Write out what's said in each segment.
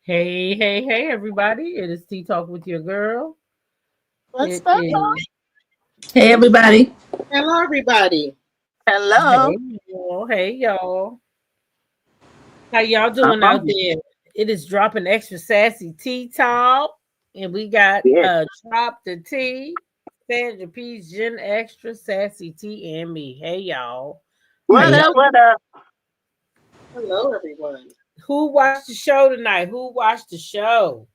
Hey, hey, hey, everybody. It is Tea Talk with your girl. What's It up? is, Hey everybody. Hello, everybody. Hello. hey, y'all. Hey, y'all. How y'all doing out Um, there? It is dropping extra sassy tea talk. And we got yes. Drop the Tea, Sandra P's Gen Extra, Sassy Tea, and me. Hey, y'all. How What y'all? up? What up? Hello, everyone. Who watched the show tonight? Who watched the show?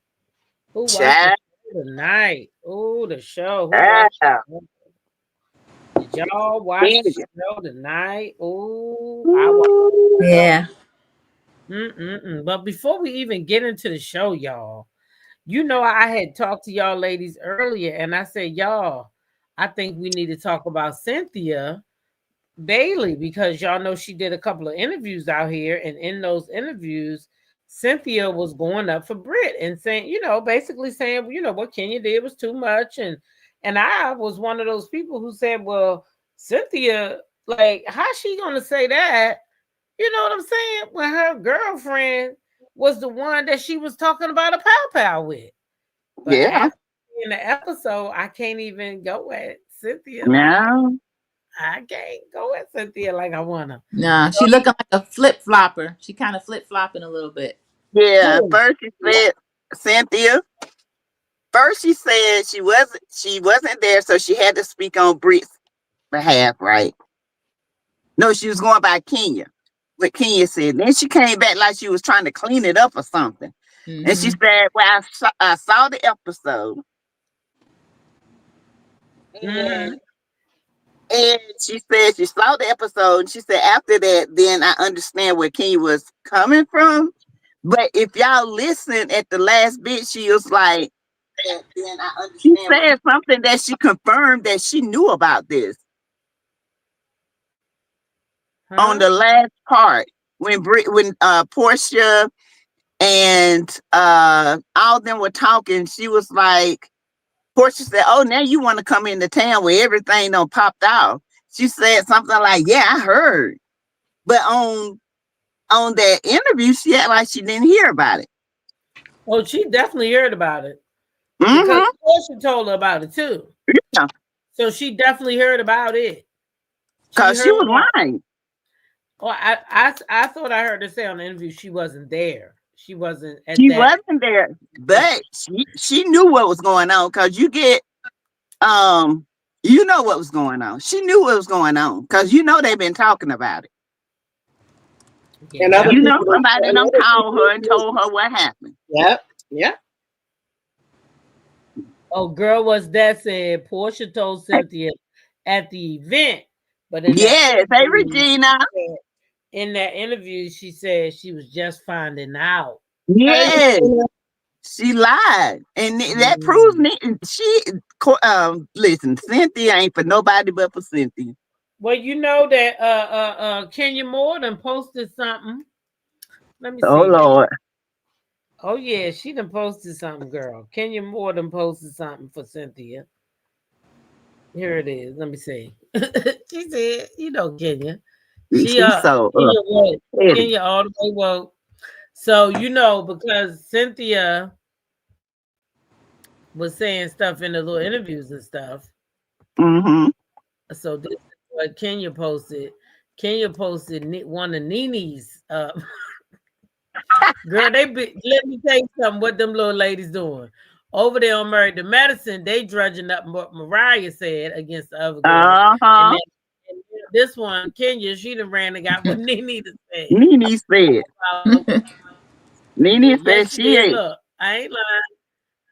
Who watched the Chat. show tonight? Oh, the show. Who watched the show? Did y'all watch the show tonight? Oh, I watched the show. Yeah. But before we even get into the show, y'all, I had talked to y'all ladies earlier, and I said, y'all, I think we need to talk about Cynthia Bailey because y'all know she did a couple of interviews out here, and in those interviews, Cynthia was going up for Britt and saying, basically saying, what Kenya did was too much, and I was one of those people who said, well, Cynthia, like, how's she gonna say that? You know what I'm saying? When her girlfriend was the one that she was talking about a pow pow with. But Yeah. after in the episode, I can't even go at Cynthia like No. I can't go at Cynthia like I wanna. Nah, she looking like a flip flopper. She kind of flip flopping a little bit. Yeah. Who? First she said Cynthia. First she said she wasn't there, so she had to speak on Britt's behalf, right? No, she was going by Kenya. What Kenya said. Then she came back like she was trying to clean it up or something. And she Mm-hmm. said, well, I saw the episode. Mm-hmm. And she said she saw the episode. And she said after that, then I understand where Kenya was coming from. But if y'all listen at the last bit, she was like, then I understand. She said something that she confirmed that she knew about this on Huh? the last part when Porsha and all of them were talking. She was like, Porsha said, "Oh, now you want to come into town where everything done popped off." She said something like, "Yeah, I heard," but on that interview, she acted like she didn't hear about it. Oh, she definitely heard about it because Mm-hmm. Porsche told her about it too. Yeah, So she definitely heard about it. She because she heard was about. lying. Oh, I thought I heard her say on the interview she wasn't there. She wasn't at She that wasn't there, event. but she knew what was going on because you get you know what was going on. She knew what was going on because they've been talking about it. Yeah, And other that. people, Somebody and done other called her and people. told her what happened. Yep. Yep. Oh, girl, was that said? Portia told Cynthia at the event, but Yes, hey Regina. in that interview, she said she was just finding out. Hey, Yes, Regina. she lied, and that proves Mm. me. Listen, Cynthia ain't for nobody but for Cynthia. Well, you know that Kenya Moore done posted something. Let me Oh see. Lord. Oh yeah, she done posted something, girl. Kenya Moore done posted something for Cynthia. Here it is. Let me see. She said, Kenya. She She's so Kenya what? petty. Kenya all the way woke. So because Cynthia was saying stuff in the little interviews and stuff. Mm-hmm. So this is what Kenya posted. Kenya posted one of Nene's girl, let me tell you something what them little ladies doing. Over there on Married to Madison, they drudging up what Mariah said against the other girl. And Uh-huh. then and this one, Kenya, she done ran and got what Nene to say. Nene said. Nene Yes, said she she did. ain't. Look, I ain't lying.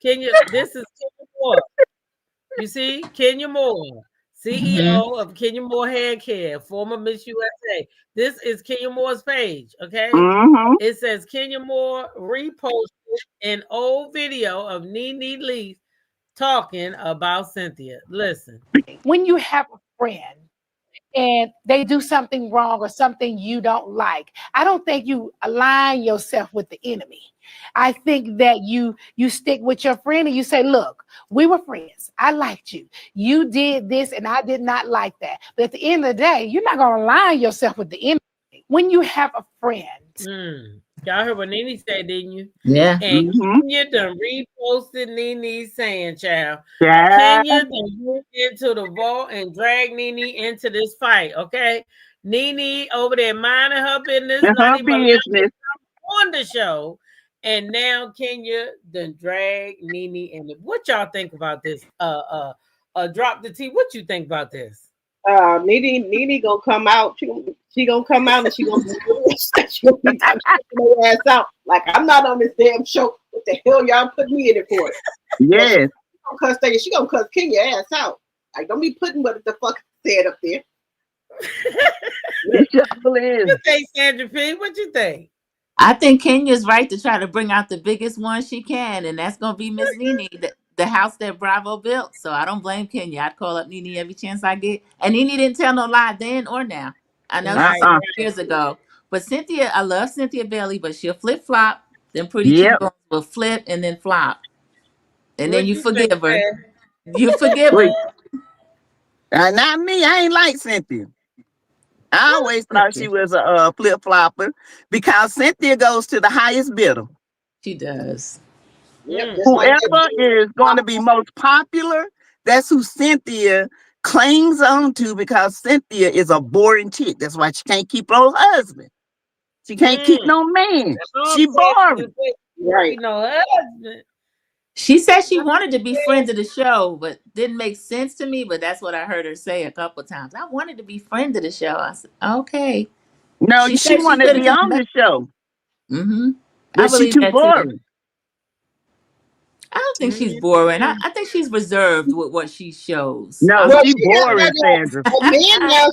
Kenya, this is Kenya Moore. You see, Kenya Moore, Mm-hmm. CEO of Kenya Moore Hair Care, former Miss USA. This is Kenya Moore's page, okay? Mm-hmm. It says Kenya Moore reposted an old video of Nene Leakes talking about Cynthia. Listen. When you have a friend and they do something wrong or something you don't like, I don't think you align yourself with the enemy. I think that you stick with your friend and you say, look, we were friends. I liked you. You did this and I did not like that. But at the end of the day, you're not going to align yourself with the enemy. When you have a friend Y'all heard what Nene said, didn't you? Yeah. And Mm-hmm. Kenya done reposted Nene saying, child, Yeah. Kenya done went into the vault and dragged Nene into this fight, okay? Nene over there minding her business, not Her even allowed business. on the show. And now Kenya done drag Nene in. What y'all think about this? Drop the T. What you think about this? Nene gonna come out. She gonna come out and she gonna be talking her ass out. Like, I'm not on this damn show. What the hell y'all put me in it for? Yes. She gonna cuss Kenya ass out. Like, don't be putting what the fuck said up there. It sure is. What you think, Sandra P? What you think? I think Kenya's right to try to bring out the biggest one she can, and that's gonna be Miss Nene, the house that Bravo built. So I don't blame Kenya. I'd call up Nene every chance I get. And Nene didn't tell no lie then or now. I know Right. she said years ago. But Cynthia, I love Cynthia Bailey, but she'll flip flop. Then pretty Yep. cheekbones will flip and then flop. And then What you you forgive think, her. Sam? You forgive Wait. her. Not me. I ain't like Cynthia. I always thought she was a flip flopper because Cynthia goes to the highest bidder. She does. Yep, just like Whoever is going to be most popular, that's who Cynthia clings on to, because Cynthia is a boring chick. That's why she can't keep her husband. She can't keep no man. She boring. right. You know, husband. She said she wanted to be friend of the show, but didn't make sense to me. But that's what I heard her say a couple of times. I wanted to be friend of the show. I said, okay. No, She she said she wanted to could've be come on back. the show, Mm-hmm. I but she believe too that too. boring. I don't think she's boring. I think she's reserved with what she shows. No, Well, she she got boring, Sandra. a man now.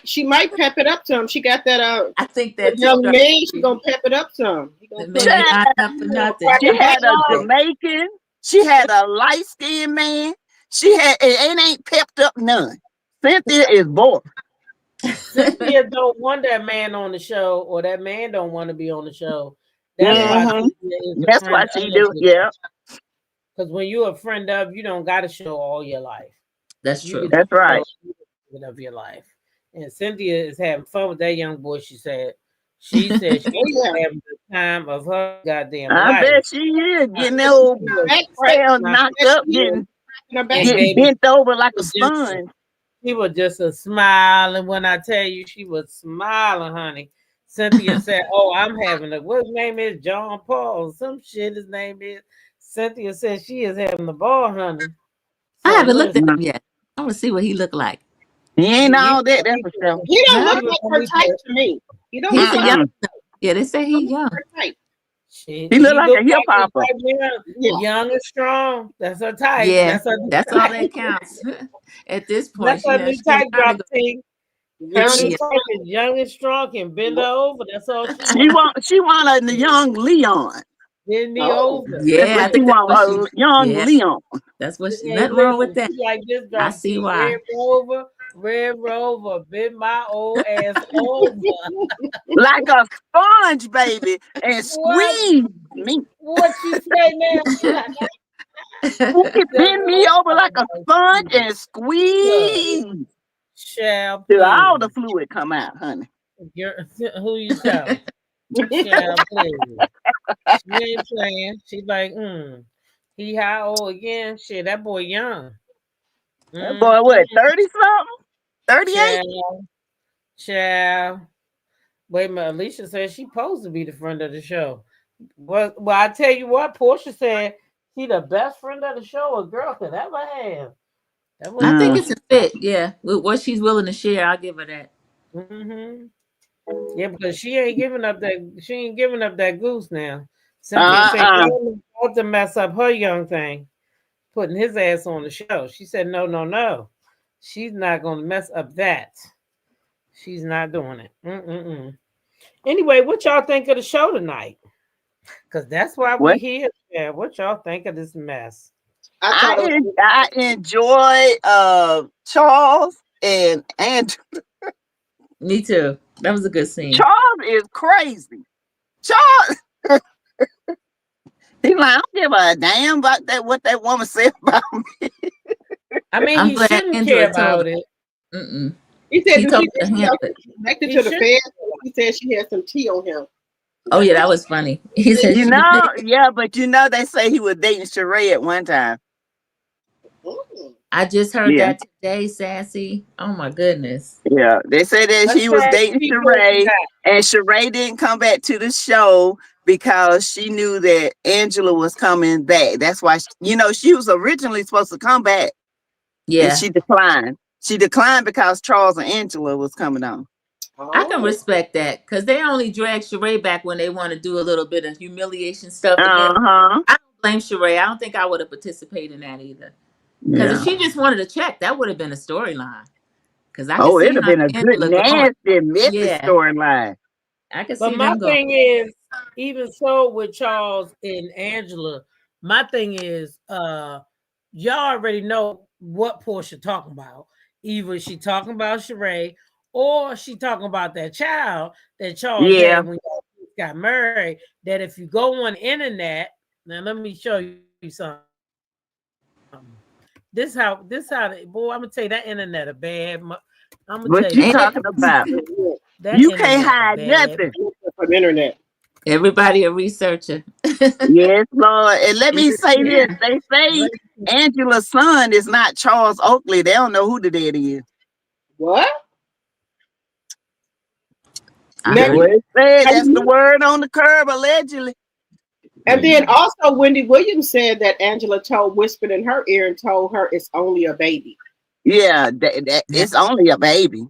She might pep it up some. She got that I think that young too. man. She gonna pep it up some. He The gonna man put ain't lined up for nothing. She had a Jamaican. She had a light skinned man. She had it ain't pepped up none. Cynthia is boring. Cynthia don't want that man on the show, or that man don't want to be on the show. That's why Mhm. Cynthia is a That's friend why she of do. the Yeah, Because when you're a friend of, you don't got to show all your life. That's You true. can that's right. show of your life. And Cynthia is having fun with that young boy. She said she's having the time of her goddamn I life. bet she is getting that old tail knocked up, getting bent over like a sponge. She was just a smiling. When I tell you, she was smiling, honey. Cynthia said, "Oh, I'm having a what his name is John Paul, some shit. His name is." Cynthia said she is having the ball, honey. I So haven't looked at listen, him yet. I want to see what he looked like. He ain't all that. That's for sure. He don't No. look like her type to me. He don't He's look a like young. Yeah, they say he's young. her type. He He look like a hip hopper. Young and strong. That's her type. Yeah, That's all that counts. At this point, That's her new she's type. trying to Drop thing. Her new type is young and strong, can bend her over. That's all she wants. She want a young Leon. Bend me over. Yeah, That's I what she think that's want, what a young yeah, Leon. that's what she. Hey, Nothing wrong with listen, that. she like this I drop see thing. why. Red Rover, bend my old ass over. Like a sponge, baby, and squeeze me. What she say now? Bend me over like a sponge and squeeze Shall till all please. the fluid come out, honey. Who you tell? Shall please. She ain't playing. She like, he how old again? Shit, that boy young. That boy, what, 30 something? 38? Child. Wait a minute. Alicia said she supposed to be the friend of the show. Well, I tell you what, Porsha said she the best friend of the show a girl could ever have. I think it's a fit. Yeah, with what she's willing to share, I'll give her that. Yeah, because she ain't giving up that. She ain't giving up that goose now. Cynthia said she about to mess up her young thing, putting his ass on the show. She said, no. She's not going to mess up that. She's not doing it. Anyway, what y'all think of the show tonight? Because that's why we're here. Yeah, what y'all think of this mess? I enjoy Charles and Angela. Me too. That was a good scene. Charles is crazy. Charles, he's like, I don't give a damn about that. What that woman said about me. I mean, he shouldn't care about it. He said he connected to the feds. He said she had some tea on him. Oh yeah, that was funny. He said You she know, did. yeah, but you know they say he was dating Sheree at one time. Mm. I just heard Yeah. that today, Sassy. Oh my goodness. Yeah, they say that Let's he was try to dating keep pushing Sheree, that. and Sheree didn't come back to the show because she knew that Angela was coming back. That's why, she was originally supposed to come back, and Yeah, she declined. She declined because Charles and Angela was coming on. I can Oh. respect that because they only drag Sheree back when they want to do a little bit of humiliation stuff again. Uh-huh. I don't blame Sheree. I don't think I would have participated in that either. Because if Yeah. she just wanted to check, that would have been a storyline. Because I could Oh, see it'd her have been a and good, Angela going. nasty, messy Yeah, storyline. I could But see my them going. thing is, even so with Charles and Angela, my thing is, y'all already know what Porsha talking about. Either she talking about Sheree or she talking about that child that Charles Yeah. had when y'all got married. That if you go on the internet, now let me show you something. This how boy, I'm gonna tell you that internet a bad. I'm gonna tell What you you Ain't that it? talking about? that You can't internet a hide bad. nothing. From internet. Everybody a researcher. Yes, Lord. And let me say this. Yeah. They say Angela's son is not Charles Oakley. They don't know who the daddy is. What? I That's heard what it. it said. That's the word on the curb, allegedly. And Yeah. then also Wendy Williams said that Angela whispered in her ear and told her it's only a baby. Yeah, Yeah. it's only a baby.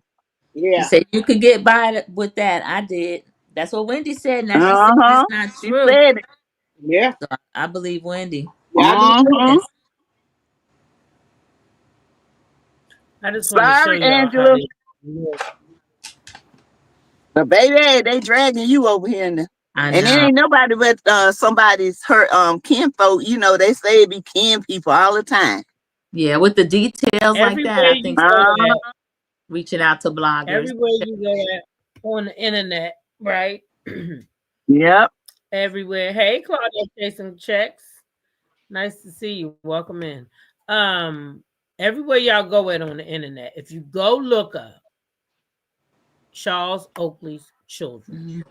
She Yeah. said you could get by with that. I did. That's what Wendy said. Now she's saying Uh-huh. it's not She true. said it. Yeah. So I believe Wendy. Yeah, I do too. Uh-huh. Yes. I just want to show Sorry, y'all how Angela. they look. The baby, they dragging you over here. And I it know. ain't nobody but somebody's her kinfolk. They say it be kin people all the time. Yeah, with the details like that, Everywhere I you think go Uh, at, reaching out to bloggers. everywhere you go at on the internet, right? yep. Everywhere. Hey, Claudia, chasing checks. Nice to see you. Welcome in. Everywhere y'all go at on the internet, if you go look up Charles Oakley's children, Mhm.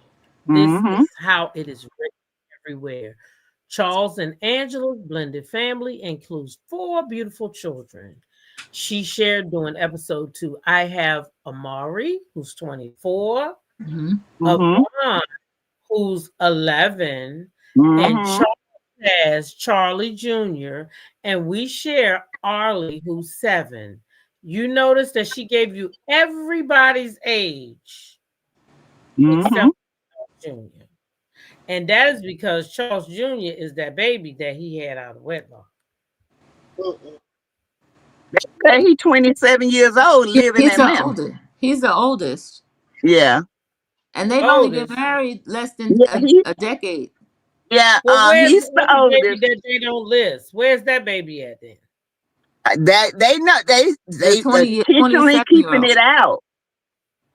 this Mm-hmm. is how it is written everywhere. Charles and Angela's blended family includes 4 beautiful children. She shared during episode 2. I have Amari, who's 24, Mhm. Mm-hmm. Avon, who's 11, and Mm-hmm. Charles has Charlie Jr., and we share Arlie, who's 7. You notice that she gave you everybody's age Mm-hmm. except Jr. And that is because Charles Jr. is that baby that he had out of wedlock. Mm-mm. Say he 27 years old, Yeah, living he's in the Atlanta. oldest. He's the oldest. Yeah. And they've only been Oldest. married less than Yeah, a decade. Well, where's he's the the other baby oldest. that they don't list? Where's that baby at then? That they know The they intentionally 27-year keeping old. it out.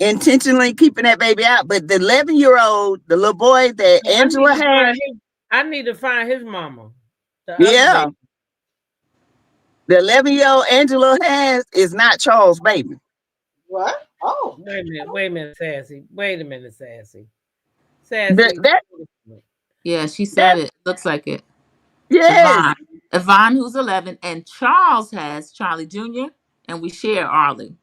Intentionally keeping that baby out. But the 11-year-old, the little boy that I need Angela to had, find his. I need to find his mama. The other yeah, baby. the 11-year-old Angela has is not Charles' baby. What? Oh. Wait a minute, Sassy. Wait a minute, Sassy. That Sassy. that Yeah, she that said it. Looks like it. yes, Yvonne. Yvonne, who's 11, and Charles has Charlie Jr., and we share Arlie.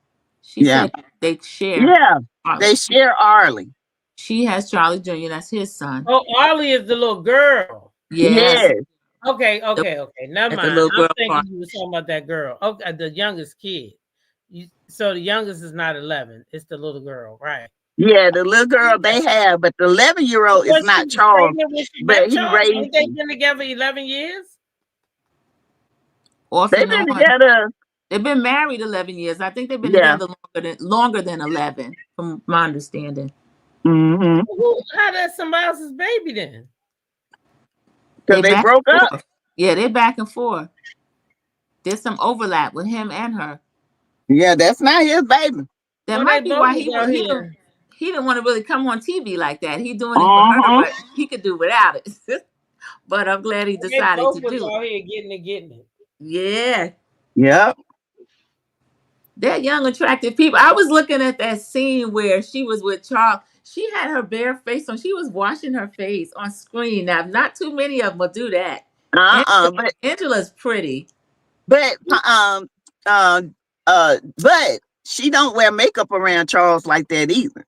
She yeah, said they share yeah. Arlie. They share Arlie. She has Charlie Jr., that's his son. Oh, Arlie is the little girl. Yes. Yes, Okay. The, Never at the mind. little I'm girl thinking party. you were talking about that girl. Okay, the youngest kid. So the youngest is not 11. It's the little girl, right? yeah. The little girl they have, but the 11-year-old is Was she not Charles, pregnant when she but met he Charles? raised Ain't they him. been together 11 years? Off They've and been on. together. They've been married 11 years. I think they've been Yeah. together longer than 11, from my understanding. Mm-hmm. How that's somebody else's baby then? Because They they back broke and up. forth. Yeah, they're back and forth. There's some overlap with him and her. Yeah, that's not his baby. That Well, they might be both why was out here. he didn't want to really come on TV like that. He doing it for her, Uh-huh. but he could do without it. But I'm glad he They decided both to was do it. out here getting it. Yeah. Yep. They're young, attractive people. I was looking at that scene where she was with Charles. She had her bare face on. She was washing her face on screen. Now, not too many of them will do that. But Angela's pretty. but but she don't wear makeup around Charles like that either.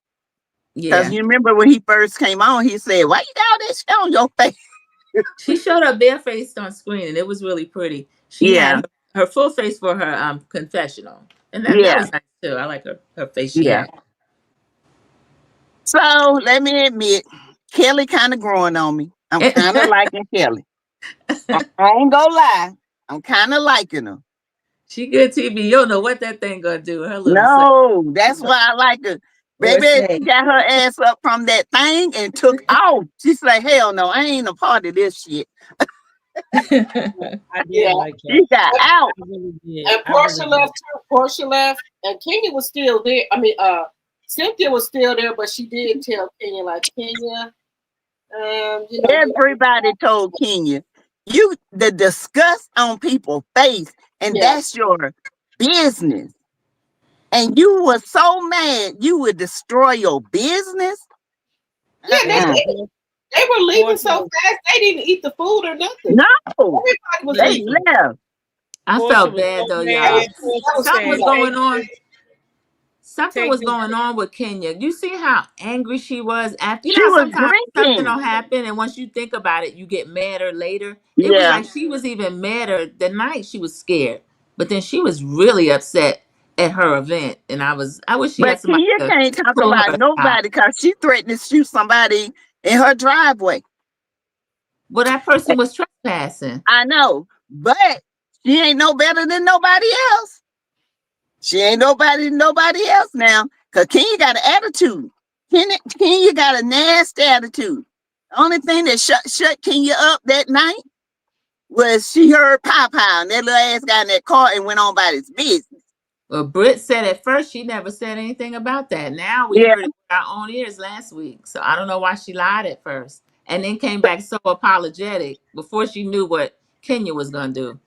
Because Yeah. you remember when he first came on, he said, "Why you got all that shit on your face?" She showed her bare face on screen, and it was really pretty. She Yeah. had her full face for her confessional, and that was nice too. I like her face she Yeah. had. So let me admit, Kelly kind of growing on me. I'm kind of liking Kelly. I ain't gonna lie. I'm kind of liking her. She good TV. You don't know what that thing gonna do. Her little No, that's why I like her. Baby, she got her ass up from that thing and took off. She said, "Hell no, I ain't a part of this shit." I did like that. She got out. I really did. And Porsha left too. Porsha left, and Kenya was still there. I mean, Cynthia was still there, but she did tell Kenya, like, Kenya, you know, everybody told Kenya, you the disgust on people's face, and that's your business. And you were so mad you would destroy your business. Yeah, they were leaving so fast they didn't eat the food or nothing. No, everybody was they leaving. left. I felt bad though, y'all. Something was going on. Something was going on with Kenya. You see how angry she was after. You know, sometimes something will happen, and once you think about it, you get madder later. It was like she was even madder the night she was scared, but then she was really upset at her event, and I wish she had somebody. But Kenya can't talk about nobody because she threatened to shoot somebody in her driveway. Well, that person was trespassing. I know, but she ain't no better than nobody else. She ain't nobody else now. Cause Kenya got an attitude. Kenya got a nasty attitude. The only thing that shut Kenya up that night was she heard pow pow, and that little ass got in that car and went on about his business. Well, Britt said at first she never said anything about that. Now we heard it with our own ears last week. So I don't know why she lied at first. And then came back so apologetic before she knew what Kenya was gonna do.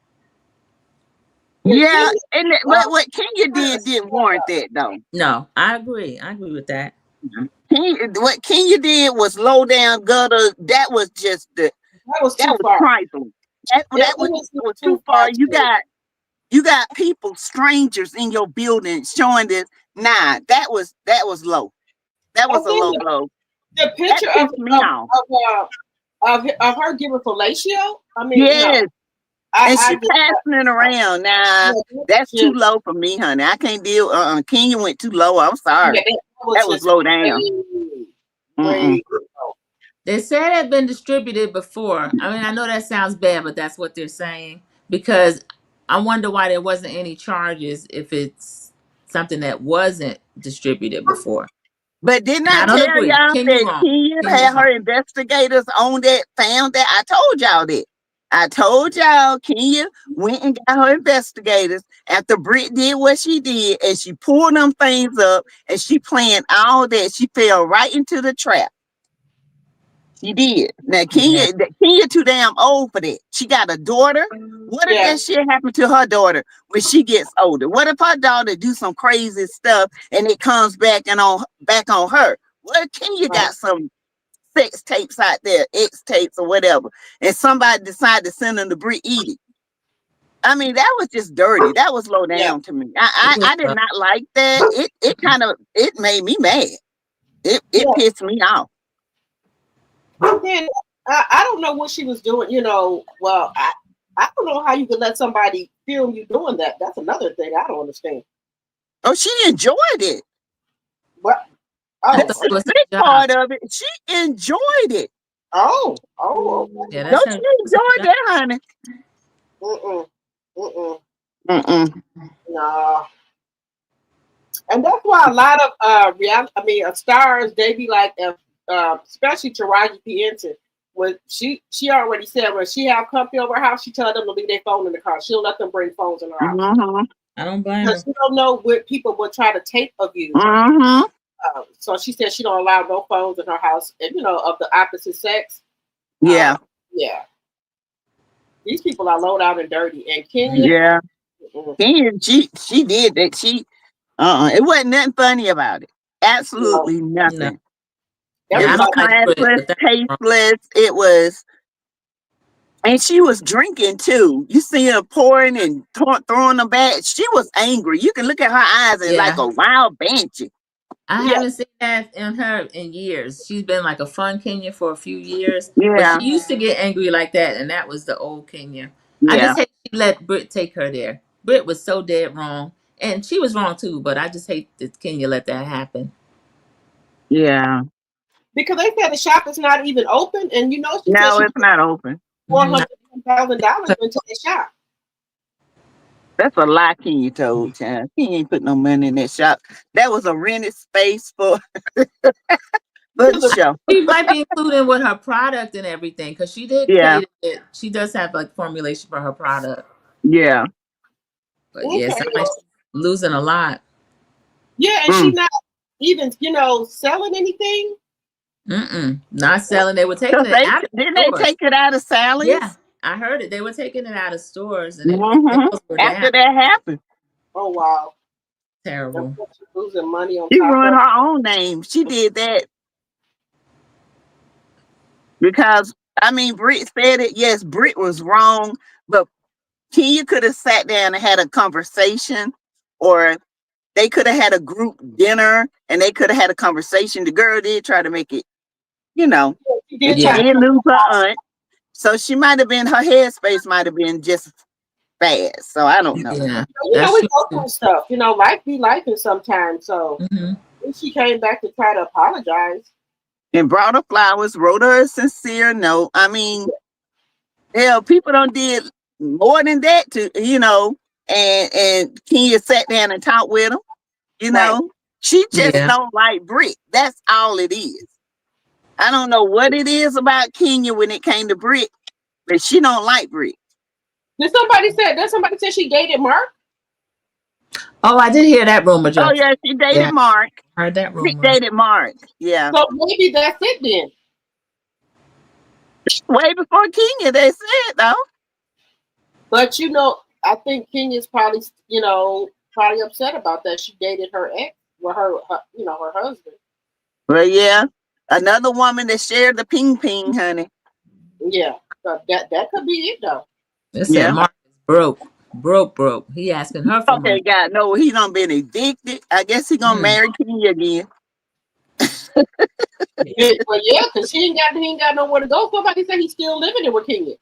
Yeah, and but what Kenya didn't warrant that though. No, I agree. I agree with that. What Kenya did was low down gutter. That was just that was trifling. That was too far. You got people, strangers in your building showing this. Nah, that was low. That was a low blow. The picture of her giving fellatio. I mean, yes. And she passing it around. Nah, that's too low for me, honey. I can't deal. Kenya went too low. I'm sorry. That was low down. They said it had been distributed before. I mean, I know that sounds bad, but that's what they're saying. Because I wonder why there wasn't any charges if it's something that wasn't distributed before. But didn't I tell y'all that Kenya had her investigators on that, found that? I told y'all that. I told y'all Kenya went and got her investigators after Britt did what she did, and she pulled them things up, and she planned all that. She fell right into the trap. She did. Now Kenya too damn old for that. She got a daughter. What if that shit happened to her daughter when she gets older? What if her daughter do some crazy stuff and it comes back on her? What if Kenya got some sex tapes out there, X tapes or whatever, and somebody decided to send them to Eady? I mean, that was just dirty. That was low down to me. I did not like that. It made me mad. It pissed me off. But then I don't know what she was doing. You know, well, I don't know how you could let somebody film you doing that. That's another thing I don't understand. Oh, she enjoyed it. What? That's the big part of it. She enjoyed it. Oh. Yeah, don't you enjoy that, honey? No. And that's why a lot of stars, they be like, especially Taraji P. Henson, when she already said when she have company over her house, she tell them to leave their phone in the car. She don't let them bring phones in her house. I don't blame her. She don't know what people will try to tape of you. So she said she don't allow no phones in her house, and, you know, of the opposite sex. Yeah. These people are low down and dirty. And Kenya, Kenya, she did that. It wasn't nothing funny about it. Absolutely nothing. It was classless, tasteless. It was, and she was drinking too. You see her pouring and throwing them back. She was angry. You can look at her eyes and like a wild banshee. I haven't seen that in her in years. She's been like a fun Kenya for a few years. Yeah. But she used to get angry like that, and that was the old Kenya. I just hate she let Britt take her there. Britt was so dead wrong. And she was wrong too, but I just hate that Kenya let that happen. Yeah. Because they said the shop is not even open, and she said it's not open. $400,000 into the shop. That's a lie Kenya told, child. He ain't put no money in that shop. That was a rented space for the show. She might be including with her product and everything, because she did create it. She does have like formulation for her product. Yeah. But yes, I'm losing a lot. Yeah, and she's not even, selling anything. Not selling. They were taking it out of Didn't they take it out of Sally's? Yeah, I heard it. They were taking it out of stores, and after that happened. Oh wow, terrible. Losing money on. She ruined her own name. She did that because Britt said it. Yes, Britt was wrong, but Kenya could have sat down and had a conversation, or they could have had a group dinner and they could have had a conversation. The girl did try to make it, she did lose her aunt. So she might have been, her headspace might have been just bad. So I don't know. Yeah. We go through stuff. Life be life sometimes. So she came back to try to apologize. And brought her flowers, wrote her a sincere note. Hell, people don't did more than that to, and Kenya sat down and talked with them. She just don't like Britt. That's all it is. I don't know what it is about Kenya when it came to Britt, but she don't like Britt. Did somebody say she dated Mark? Oh, I did hear that rumor, Joe. Oh yeah, she dated Mark. I heard that rumor. She dated Mark. Yeah. So maybe that's it then. Way before Kenya, they said though. But I think Kenya's probably upset about that. She dated her ex, her husband. Well, yeah, another woman that shared the ping, honey. Yeah, but that could be it though. They said Mark is broke. He asking her for money. God, no, he done been evicted. I guess he gonna marry Kenya again. Well, yeah, because he ain't got nowhere to go. Somebody said he's still living in with Kenya.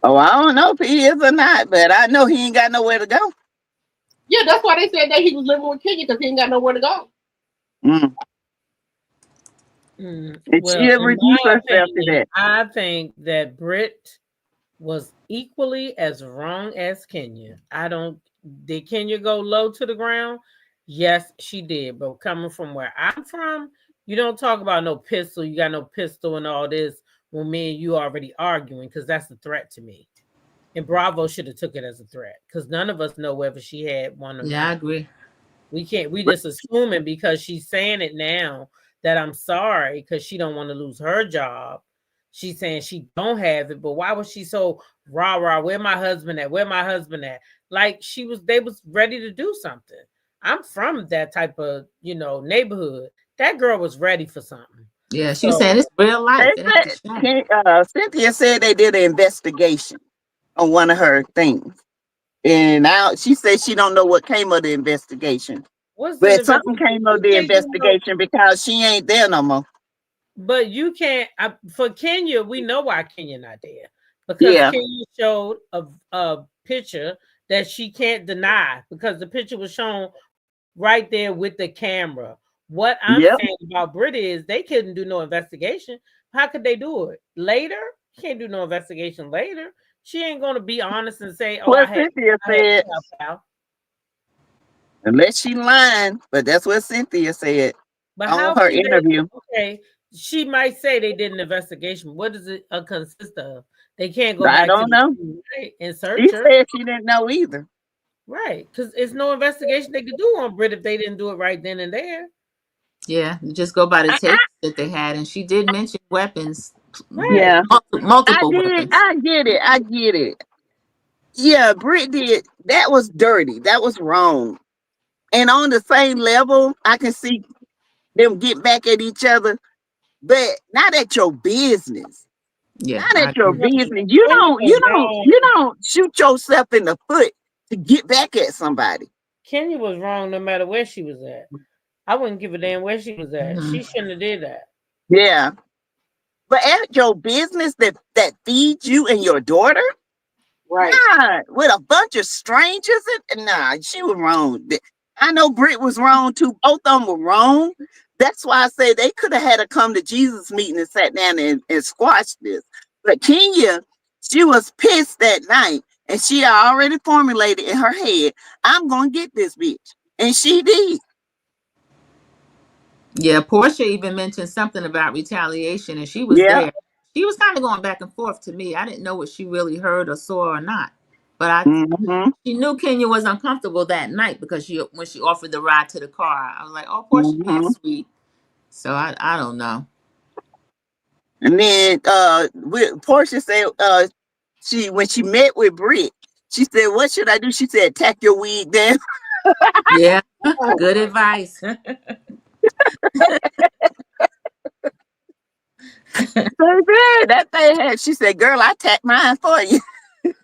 Oh, I don't know if he is or not, but I know he ain't got nowhere to go. Yeah, that's why they said that he was living with Kenya, because he ain't got nowhere to go. I think that Britt was equally as wrong as Kenya. Did Kenya go low to the ground? Yes, she did. But coming from where I'm from, you don't talk about no pistol. You got no pistol and all this when me and you already arguing, because that's a threat to me. And Bravo should have took it as a threat, because none of us know whether she had one or not. Yeah, I agree. We just assuming because she's saying it now that I'm sorry because she don't want to lose her job. She's saying she don't have it, but why was she so rah? Where my husband at? Where my husband at? Like they was ready to do something. I'm from that type of, neighborhood. That girl was ready for something. Yeah, she was saying it's real life. Cynthia said they did an investigation on one of her things. And now she said she don't know what came of the investigation. But something came of the investigation because she ain't there no more. But you can't, for Kenya, we know why Kenya not there. Because Kenya showed a picture that she can't deny, because the picture was shown right there with the camera. What I'm saying about Britt is they couldn't do no investigation. How could they do it? Later? Can't do no investigation later. She ain't going to be honest and say, Cynthia said, unless she lying, but that's what Cynthia said on her interview. She might say they did an investigation. What does it consist of? They can't go back. I don't know. And search she her. Said she didn't know either. Right, because it's no investigation they could do on Britt if they didn't do it right then and there. Yeah, you just go by the tapes that they had, and she did mention weapons. Right. Yeah, multiple weapons. I get it. Yeah, Britt did. That was dirty. That was wrong. And on the same level, I can see them get back at each other, but not at your business. Yeah, Not I at your agree. business. You don't shoot yourself in the foot to get back at somebody. Kenya was wrong no matter where she was at. I wouldn't give a damn where she was at. She shouldn't have did that. Yeah. But at your business that feeds you and your daughter, Right. nah, with a bunch of strangers, nah, she was wrong. I know Britt was wrong too. Both of them were wrong. That's why I say they could have had a come to Jesus meeting and sat down and squashed this. But Kenya, she was pissed that night, and she already formulated in her head, I'm gonna get this bitch. And she did. Yeah, Porsha even mentioned something about retaliation, and she was Yeah. there. She was kind of going back and forth to me. I didn't know what she really heard or saw or not, but she knew Kenya was uncomfortable that night because when she offered the ride to the car, I was like, "Oh, Porsha being sweet." So I don't know. And then Porsha said when she met with Britt, she said, "What should I do?" She said, "Tack your wig down." Yeah, good advice. That thing had. She said, "Girl, I tacked mine for you."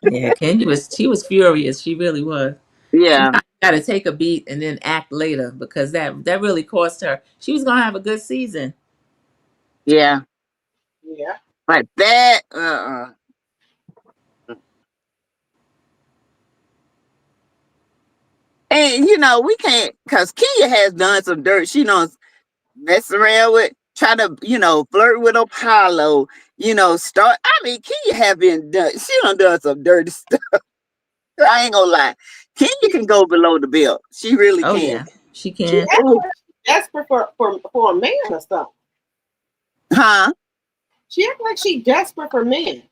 Yeah, Kenya was furious. She really was. She Yeah, got to take a beat and then act later because that really cost her. She was gonna have a good season. yeah. Yeah. But that, and we can't, because Kia has done some dirt. She knows mess around with, try to, flirt with Apollo, start. I mean, Kia have been done. She done some dirty stuff. I ain't gonna lie. Kenya can go below the belt. She really Oh can. yeah, she She can. acts like she's desperate for a man or something. Huh? She acts like she's desperate for men.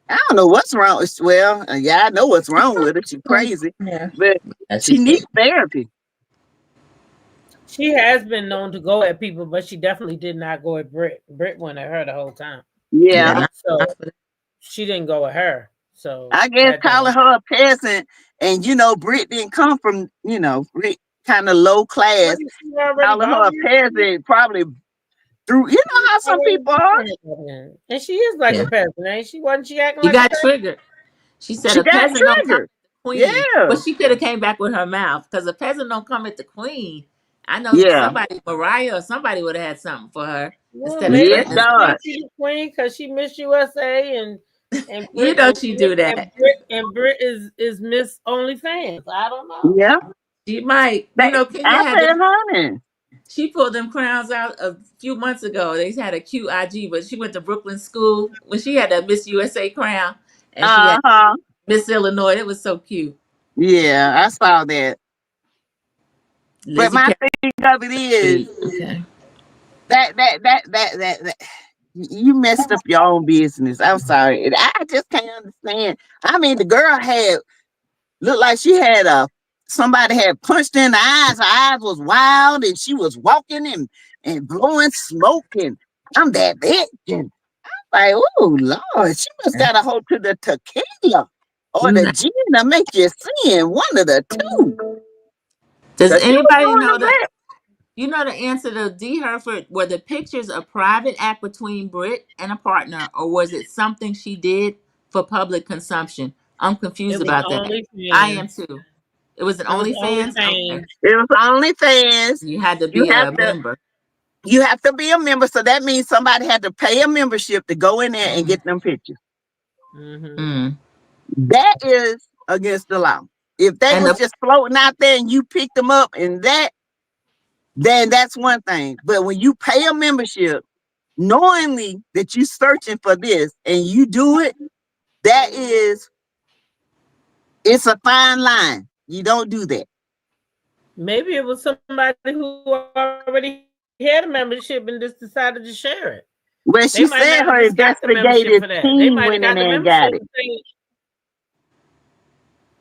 I don't know what's wrong. Well, yeah, I know what's wrong with her. She's crazy, Yeah, but she she's needs therapy. She has been known to go at people, but she definitely did not go at Britt. Britt went at her the whole time. Yeah, So she didn't go at her. So I guess calling her a peasant, and Britt didn't come from Britt kind of low class. Calling her a peasant probably through. You know how some people are. And she is like a peasant, ain't she? Wasn't she acting She like got a peasant? triggered. She said She a got peasant don't come triggered. at the queen. Yeah. But she could have came back with her mouth because a peasant don't come at the queen. I know Yeah. somebody, Mariah or somebody would have had something for her Well, instead of maybe threatening. she's the queen because she Miss USA and You Brit, know she do that. and Brit is Miss OnlyFans. I don't know. Yeah. She might. Kenya I had said, honey. she pulled them crowns out a few months ago. They had a cute IG, but she went to Brooklyn school when she had that Miss USA crown and she had Miss Illinois. It was so cute. Yeah, I saw that. But my thing of it is that you messed up your own business. I'm sorry. I just can't understand. I mean, the girl looked like she had somebody had punched in the eyes. Her eyes was wild, and she was walking and blowing smoke. And I'm that bitch. And I'm like, oh Lord, she must got a hold to the tequila or the gin to make you sin. One of the two. Does anybody know that? You know the answer to D. Herford, were the pictures a private act between Britt and a partner, or was it something she did for public consumption? I'm confused about that. I am too. It was an OnlyFans? Okay. It was OnlyFans. You had to be a member. You have to be a member, so that means somebody had to pay a membership to go in there and get them pictures. That is against the law. If they was just floating out there and you picked them up and then that's one thing. But when you pay a membership, knowingly that you're searching for this and you do it, it's a fine line. You don't do that. Maybe it was somebody who already had a membership and just decided to share it. Well, she said her investigative team went in there and got it.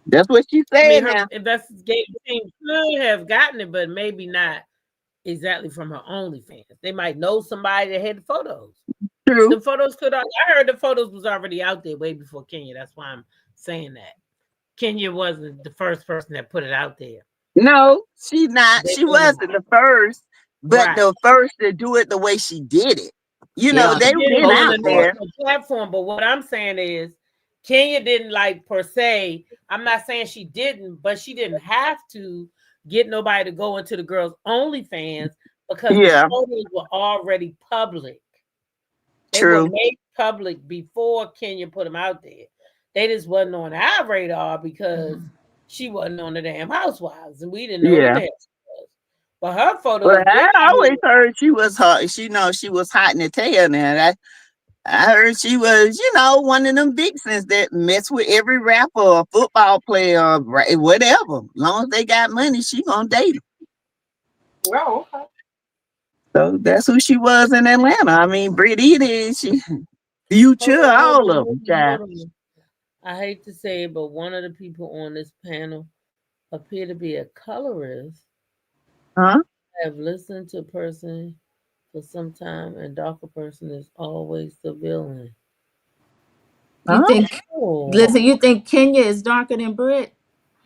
That's what she said. Her investigative team could have gotten it, but maybe not exactly from her OnlyFans. They might know somebody that had the photos. True. The photos I heard the photos was already out there way before Kenya. That's why I'm saying that. Kenya wasn't the first person that put it out there. No, she's not. She wasn't the first. but Right. the first to do it the way she did it. You Yeah, know, on She they've did it been on out a there. national platform, but what I'm saying is Kenya didn't like per se. I'm not saying she didn't, but she didn't have to get nobody to go into the girls' OnlyFans because the Yeah, photos were already public. They were true. made public before Kenya put them out there. They just wasn't on our radar because she wasn't on the damn Housewives, and we didn't know who the Yeah. hell she was. But her Well, photos been I out always here. heard she was hot. She know she was hot in the tail now. I heard she was, one of them vixens that mess with every rapper or football player or whatever. As long as they got money, she gonna date them. Oh, okay. So that's who she was in Atlanta. I mean, Britt Eady, she Future, all of them, child. I hate to say it, but one of the people on this panel appear to be a colorist. Huh? I have listened to a person for some time, and darker person is always the villain. You Huh? think, Oh, listen, you think Kenya is darker than Brit?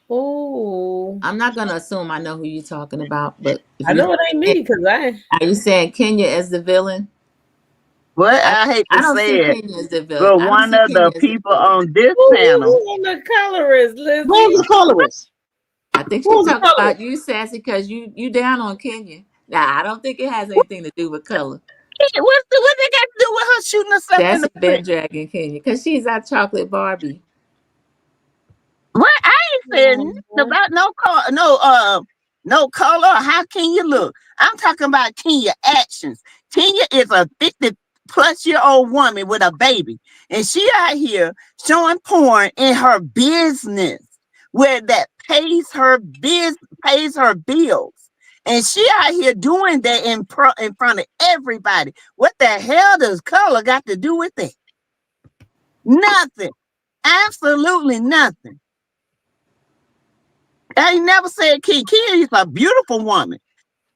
oh, I'm not gonna assume I know who you're talking about, but if I you know it ain't me because I. are you saying Kenya as the villain? What I I hate I to don't say see it, Kenya as the villain. but I don't one see of Kenya the as the people villain. on this Who panel, on the colorist, Who's Lizzie? the colorist? I think she's Who's the talking colorist? about you, Sassy, because you down on Kenya. Nah, I don't think it has anything to do with color. what they got to do with her shooting herself in Sassy the been foot? dragging Kenya because she's our chocolate Barbie. What I ain't said nothing Oh, about no color. How can you look? I'm talking about Kenya actions. Kenya is a 50-plus-year-old woman with a baby, and she out here showing porn in her business where that pays her bills. And she out here doing that in front of everybody. What the hell does color got to do with it? Nothing. Absolutely nothing. I ain't never said Kenya. Kenya is a beautiful woman,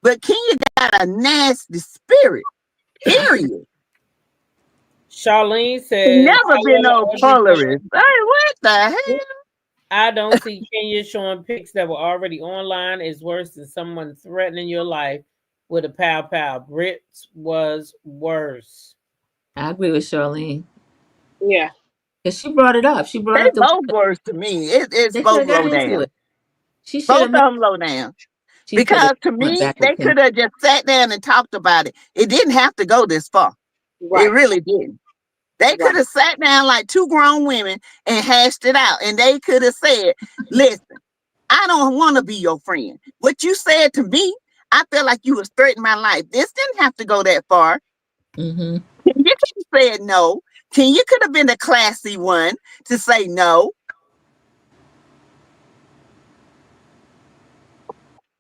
but Kenya got a nasty spirit. Period. Charlene says, Never been no colorist. Hey, what the hell? I don't see Kenya showing pics that were already online is worse than someone threatening your life with a pow pow. Brit's was worse. I agree with Charlene Yeah. because she brought it up. She brought They up the both worse to me. It's they should both have got low into down. it. She should Both have of met. them low down. She should have Because to went me, back with they Kenya. could have just sat down and talked about it. It didn't have to go this far. It Right. really didn't. They could Right. have sat down like two grown women and hashed it out. And they could have said, listen, I don't want to be your friend. What you said to me, I felt like you was threatening my life. This didn't have to go that far. Mm-hmm. You could have said no. You could have been the classy one to say no.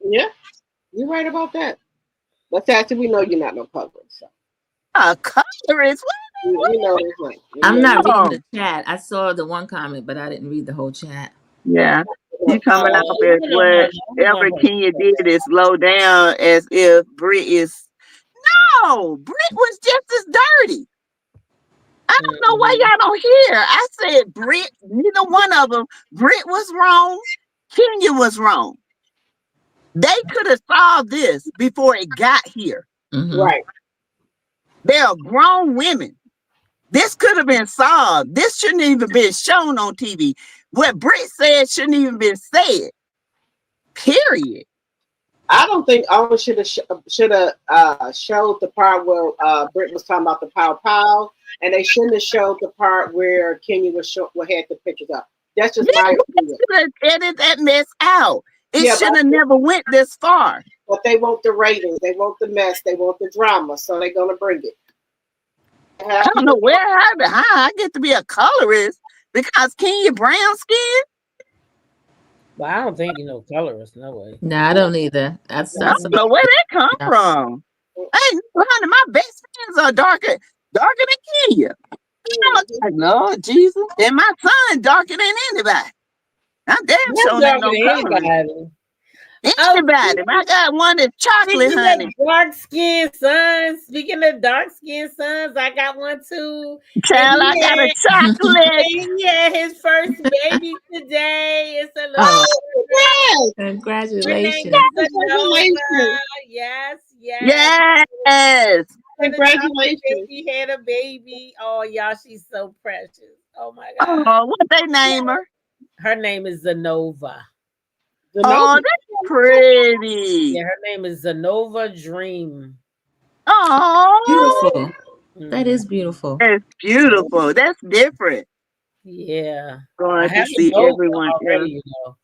Yeah. You're right about that. But Sassy, we know you're not no colorist. So. A colorist? We know it's right. I'm not reading Oh, the chat. I saw the one comment, but I didn't read the whole chat. yeah. You coming Uh, off as Even on her, what Ever Kenya did is low down as if Brit is. No, Brit was just as dirty. I don't know why y'all don't hear. I said Brit, neither one of them. Brit was wrong. Kenya was wrong. They could have solved this before it got here. Mm-hmm. right. They are grown women. This could have been solved. This shouldn't even been shown on TV. What Brit said shouldn't even been said. Period. I don't think Owen should have showed the part where Britt was talking about the pow pow, and they shouldn't have showed the part where Kenya had the pictures up. That's just my opinion. Should have edited that mess out. It Yeah, should have never went this far. but they want the ratings, they want the mess, they want the drama, so they're gonna bring it. I don't know how I get to be a colorist because Kenya brown skin. but I don't think you know colorist. No way. No, I don't either. I saw I some. don't know where that come from. Hey, honey, my best friends are darker than Kenya. I'm like, Lord Jesus, and my son darker than anybody. I'm damn You're sure ain't no talking to colorist. anybody. Anybody. I got one that's chocolate, Speaking honey. of dark skinned sons, I got one too. Child, I got a chocolate. He had his first baby today. It's a little Oh, yes. her name Congratulations. is Nova. Yes. Yes. Congratulations. He had a baby. Oh, y'all, she's so precious. Oh my God. Oh, what they name her? Her name is Zenova. Oh, that's pretty. Yeah, her name is Zenova Dream. Oh, Beautiful. That is beautiful. that's beautiful. That's different. Yeah. Going I have to see a Nova everyone already, else.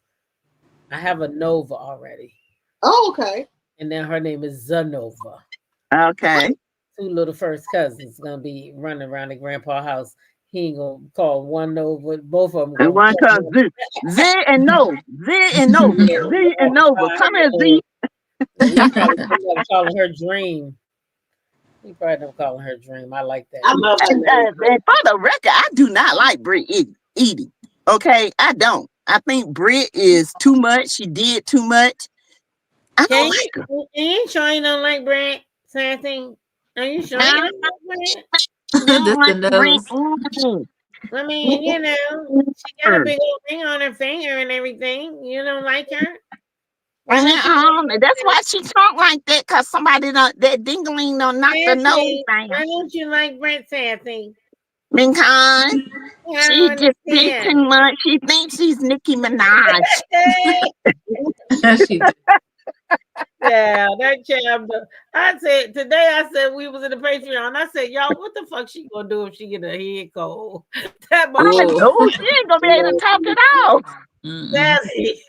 I have a Nova already. Oh, okay. And then her name is Zenova. Okay. Two little first cousins gonna be running around the grandpa house. He ain't gonna call one Nova, both of them. And one comes Z. Z and Nova. Z and Nova. Z and Nova. Come here, Z. He probably calling her Dream. He probably don't calling her Dream. I like that. I love And for the record, I do not like Britt Eady. Okay, I don't. I think Britt is too much. She did too much. I don't like her. Are you sure you don't like Brent? Something? Are you sure you don't like Brent? Just the nose. I mean, you know, she got a big old ring on her finger and everything. You don't like her? That's why she talk like that, because somebody that dingling don't knock the nose down. Why don't you like Brent Sassy? Because she just did too much. She thinks she's Nicki Minaj. She did. Yeah, that child. I said we was in the Patreon. I said, y'all, what the fuck she gonna do if she get a head cold? That Oh, she ain't gonna be able to talk it out. Sassy.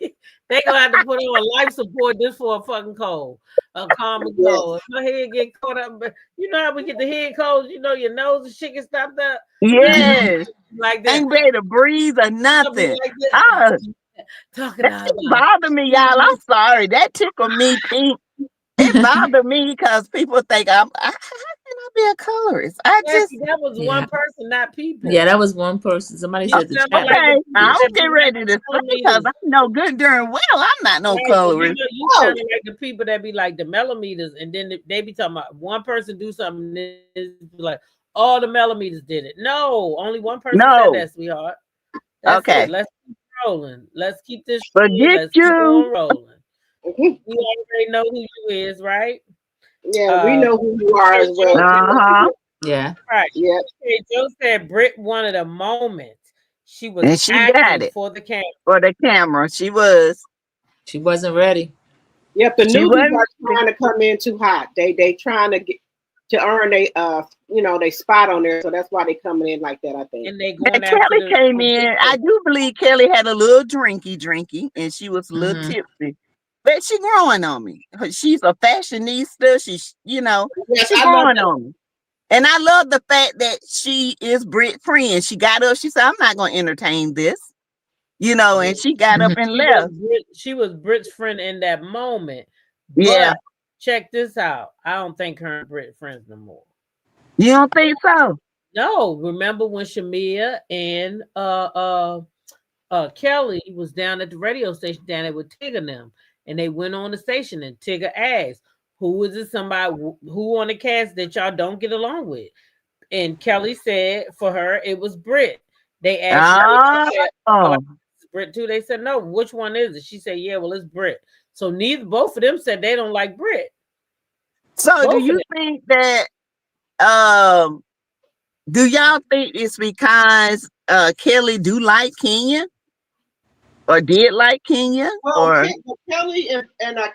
They gonna have to put on a life support just for a fucking cold, a common cold. If my head get caught up, you know how we get the head colds. You know your nose and shit get stopped up. Yes, like that. Ain't ready to breathe or nothing. Like talking that bothered me, y'all. I'm sorry. That tickled me pink. It bothered me because people think how can I be a colorist? That was one person, not people. Yeah, that was one person. Somebody said the chat. Okay, I don't get ready to say because I know good darn well I'm not no colorist. You sound like the people that be like the millimeters, and then they be talking about one person do something, and like all the millimeters did it. No, only one person said that, sweetheart. That's okay, let's keep rolling. Let's keep this. Let's keep on rolling. We already know who you is, right? Yeah, we know who you are as well. Yeah. Right. Yeah. Hey, Joe said Britt wanted a moment. She was and she got it for the camera. For the camera, she was. She wasn't ready. Yep, the newbies are trying to come in too hot. They trying to get to earn they they spot on there, so that's why they coming in like that. I think. And they going Kelly came in. I do believe Kelly had a little drinky, and she was a little tipsy. But she growing on me. She's a fashionista. She's she's growing on me. And I love the fact that she is Britt's friend. She got up. She said, "I'm not going to entertain this," and she got up and left. She was Britt's friend in that moment. Yeah. But check this out. I don't think her and Britt friends no more. You don't think so? No. Remember when Shamia and Kelly was down at the radio station down there with Tigger and them, and they went on the station and Tigger asked, "Who is it? Somebody who on the cast that y'all don't get along with?" And Kelly said for her it was Britt. They asked Britt too. They said no. Which one is it? She said, "Yeah, well, it's Britt." So both of them said they don't like Britt. So do you think that? Do y'all think it's because Kelly do like Kenya? Or did like Kenya? Well, Kelly and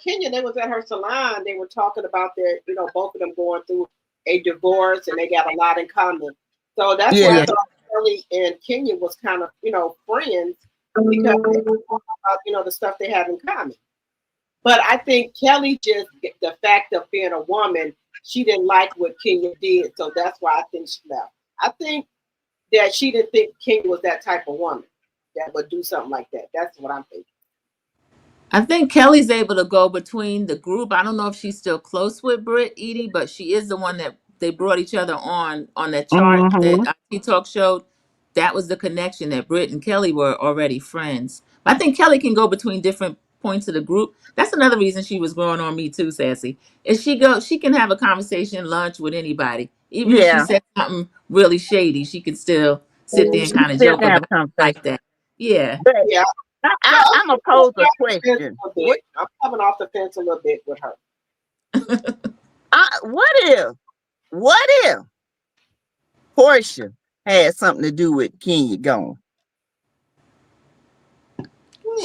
Kenya, they was at her salon. They were talking about their, both of them going through a divorce, and they got a lot in common. So that's why I thought Kelly and Kenya was kind of, friends because they were talking about, the stuff they have in common. But I think Kelly just the fact of being a woman, she didn't like what Kenya did, so that's why I think she left. I think that she didn't think Kenya was that type of woman that would do something like that. That's what I'm thinking. I think Kelly's able to go between the group. I don't know if she's still close with Britt Eady, but she is the one that they brought each other on that chart that IT Talk showed. That was the connection, that Britt and Kelly were already friends. I think Kelly can go between different point to the group. That's another reason she was growing on me too, Sassy. If she can have a conversation, lunch with anybody. Even if she said something really shady, she can still sit there and kind of Still joke can have about a it like conversation. that. Yeah. But Yeah. I'm gonna pose a question. I'm coming off the fence a little bit with her. What if Porsha had something to do with Kenya going?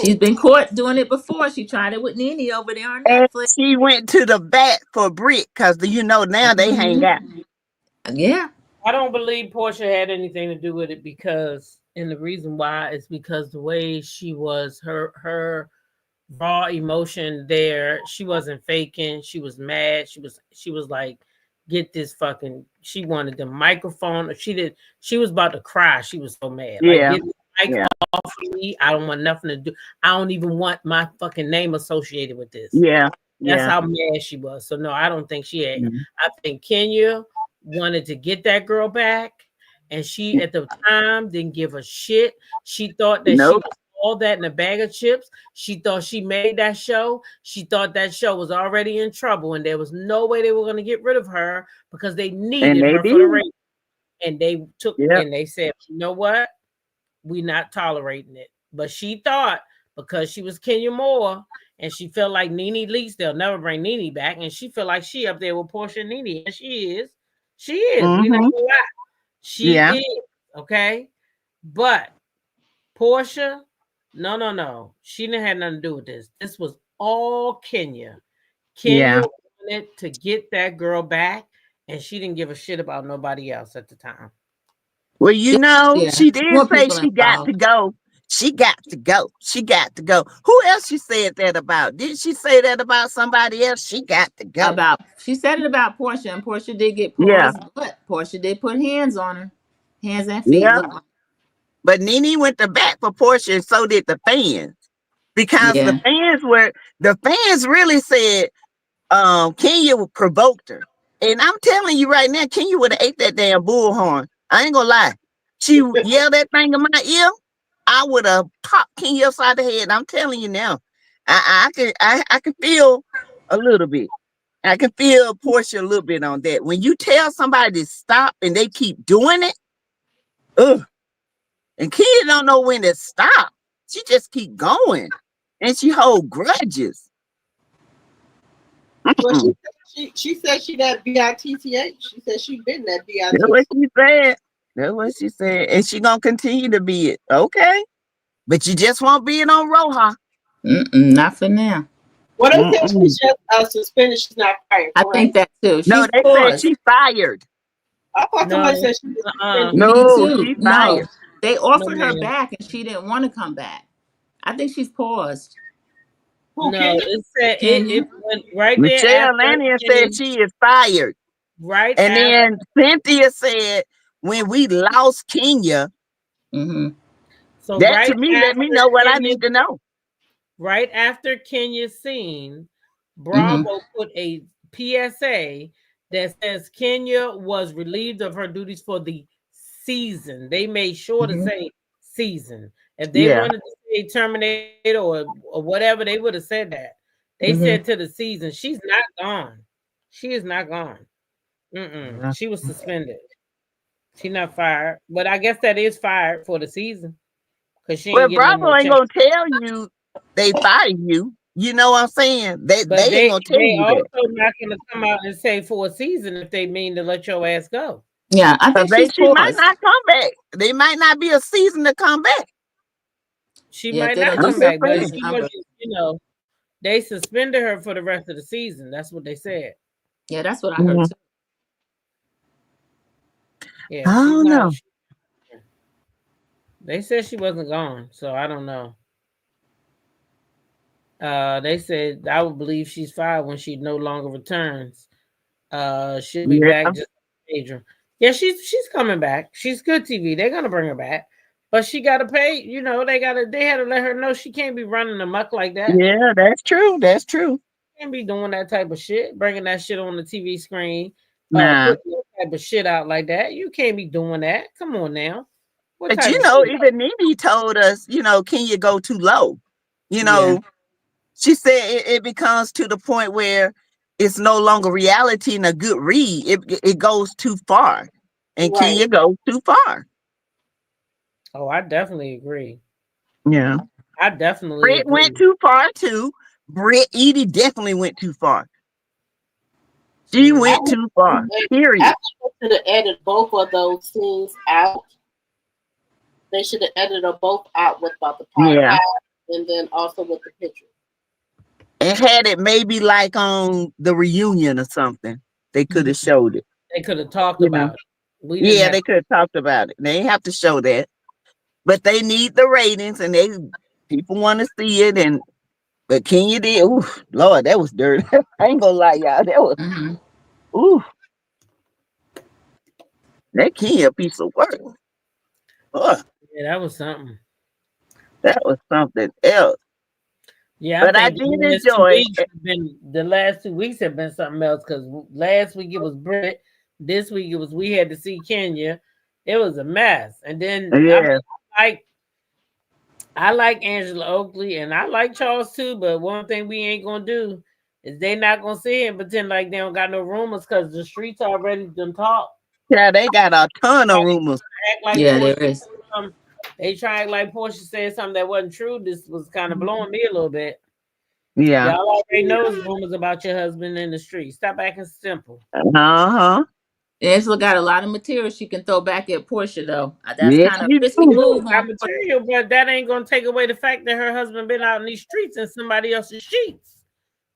She's been caught doing it before. She tried it with Nene over there on And Netflix. she went to the bat for Britt because now they hang out. Yeah. I don't believe Porsha had anything to do with it and the reason why is because the way she was, her raw emotion there, she wasn't faking. She was mad. She was like, get this fucking. She wanted the microphone. She was about to cry. She was so mad. Yeah. Like, get the mic off of me. I don't want nothing to do. I don't even want my fucking name associated with this. Yeah. That's how mad she was. So no, I don't think she had. I think Kenya wanted to get that girl back, and she at the time didn't give a shit. She thought that she was all that in a bag of chips. She thought she made that show. She thought that show was already in trouble, and there was no way they were going to get rid of her because they needed her for the race. And they took and they said, you know what? We're not tolerating it. But she thought because she was Kenya Moore and she felt like Nene Leakes, they'll never bring Nene back, and she felt like she up there with Porsha and Nene, and she is. She is. We not gonna lie. She is. Okay. But Porsha, no. She didn't have nothing to do with this. This was all Kenya. Kenya wanted to get that girl back, and she didn't give a shit about nobody else at the time. Well, she did say she got to go. She got to go. She got to go. Who else she said that about? Did she say that about somebody else? She got to go. She said it about Porsha, and Porsha did get paused, but Porsha did put hands on her. Hands and feet. Yeah. But Nene went to bat for Porsha, and so did the fans. Because the fans really said Kenya provoked her. And I'm telling you right now, Kenya would have ate that damn bullhorn. I ain't gonna lie. She yelled that thing in my ear. I would have popped Kenya upside the head. I'm telling you now. I can feel a little bit. I can feel Porsha a little bit on that. When you tell somebody to stop and they keep doing it, and Kenya don't know when to stop. She just keep going. And she hold grudges. Well, she said she that BITTH. She said she been that BITTH. That's what she said. That's what she said. And she gonna continue to be it. Okay. But you just won't be it on Roja. Not for now. What they said she's just suspended, she's not fired. I think that too. No, they said she's fired. I thought somebody said she was suspended. No, she's fired. They offered her back and she didn't want to come back. I think she's paused. No, it said it went right there. Michelle Lannion said she is fired. Right. And then Cynthia said when we lost Kenya. So that right to me let me know what I need to know. Right after Kenya's scene, Bravo put a PSA that says Kenya was relieved of her duties for the season. They made sure to say season. If they wanted to say terminated or whatever, they would have said that. They said to the season. She's not gone. She is not gone. She was suspended. She's not fired. But I guess that is fired for the season. Well, Bravo ain't gonna tell you they fired you. You know what I'm saying? They ain't gonna tell you that. They also not gonna come out and say for a season if they mean to let your ass go. Yeah, I think she might not come back. They might not be a season to come back. She might not come back, but she was, they suspended her for the rest of the season. That's what they said. Yeah, that's what I heard too. Yeah, I don't know. They said she wasn't gone, so I don't know. They said I would believe she's fired when she no longer returns. She'll be back just major. Yeah, she's coming back. She's good TV. They're gonna bring her back, but she gotta pay. They had to let her know she can't be running amok like that. Yeah, that's true. That's true. Can't be doing that type of shit, bringing that shit on the TV screen. Nah. Putting that type of shit out like that. You can't be doing that. Come on now. But even Nene told us, can you go too low? She said it becomes to the point where it's no longer reality and a good read. It goes too far, and Right. Kenya goes too far. Oh, I definitely agree. Yeah, I definitely Britt agree. went too far too. Eady definitely went too far. She Mhm. went too far. I Period. think they should have edited both of those scenes out. They should have edited them both out with about the Yeah, podcast and then also with the picture. and had it maybe like on the reunion or something. They could have showed it. They could have talked You know. about it. We didn't Yeah, have they could have talked about it. They ain't have to show that, but they need the ratings, and people want to see it. And but Kenya did. Ooh, Lord, that was dirty. I ain't gonna lie, y'all. That was ooh, that Kenya a piece of work. Oh, yeah, that was something. that was something else. Yeah, I But I think did enjoy it. the last 2 weeks have been something else because last week it was Brit, this week it was we had to see Kenya. It was a mess, and then Yeah, I like Angela Oakley and I like Charles too. But one thing we ain't gonna do is they not gonna sit here and pretend like they don't got no rumors because the streets already done talk. yeah, they got a ton of rumors. Act like Yeah, Porsche, there is. they try to act like Porsche said something that wasn't true. This was kind of blowing me a little bit. Yeah, Y'all already knows rumors about your husband in the street. Stop acting simple. uh-huh. Angela got a lot of material she can throw back at Porsha, though. That's Yes, kind of you risky do. move Got on Porsha. material, but that ain't gonna take away the fact that her husband been out in these streets in somebody else's sheets.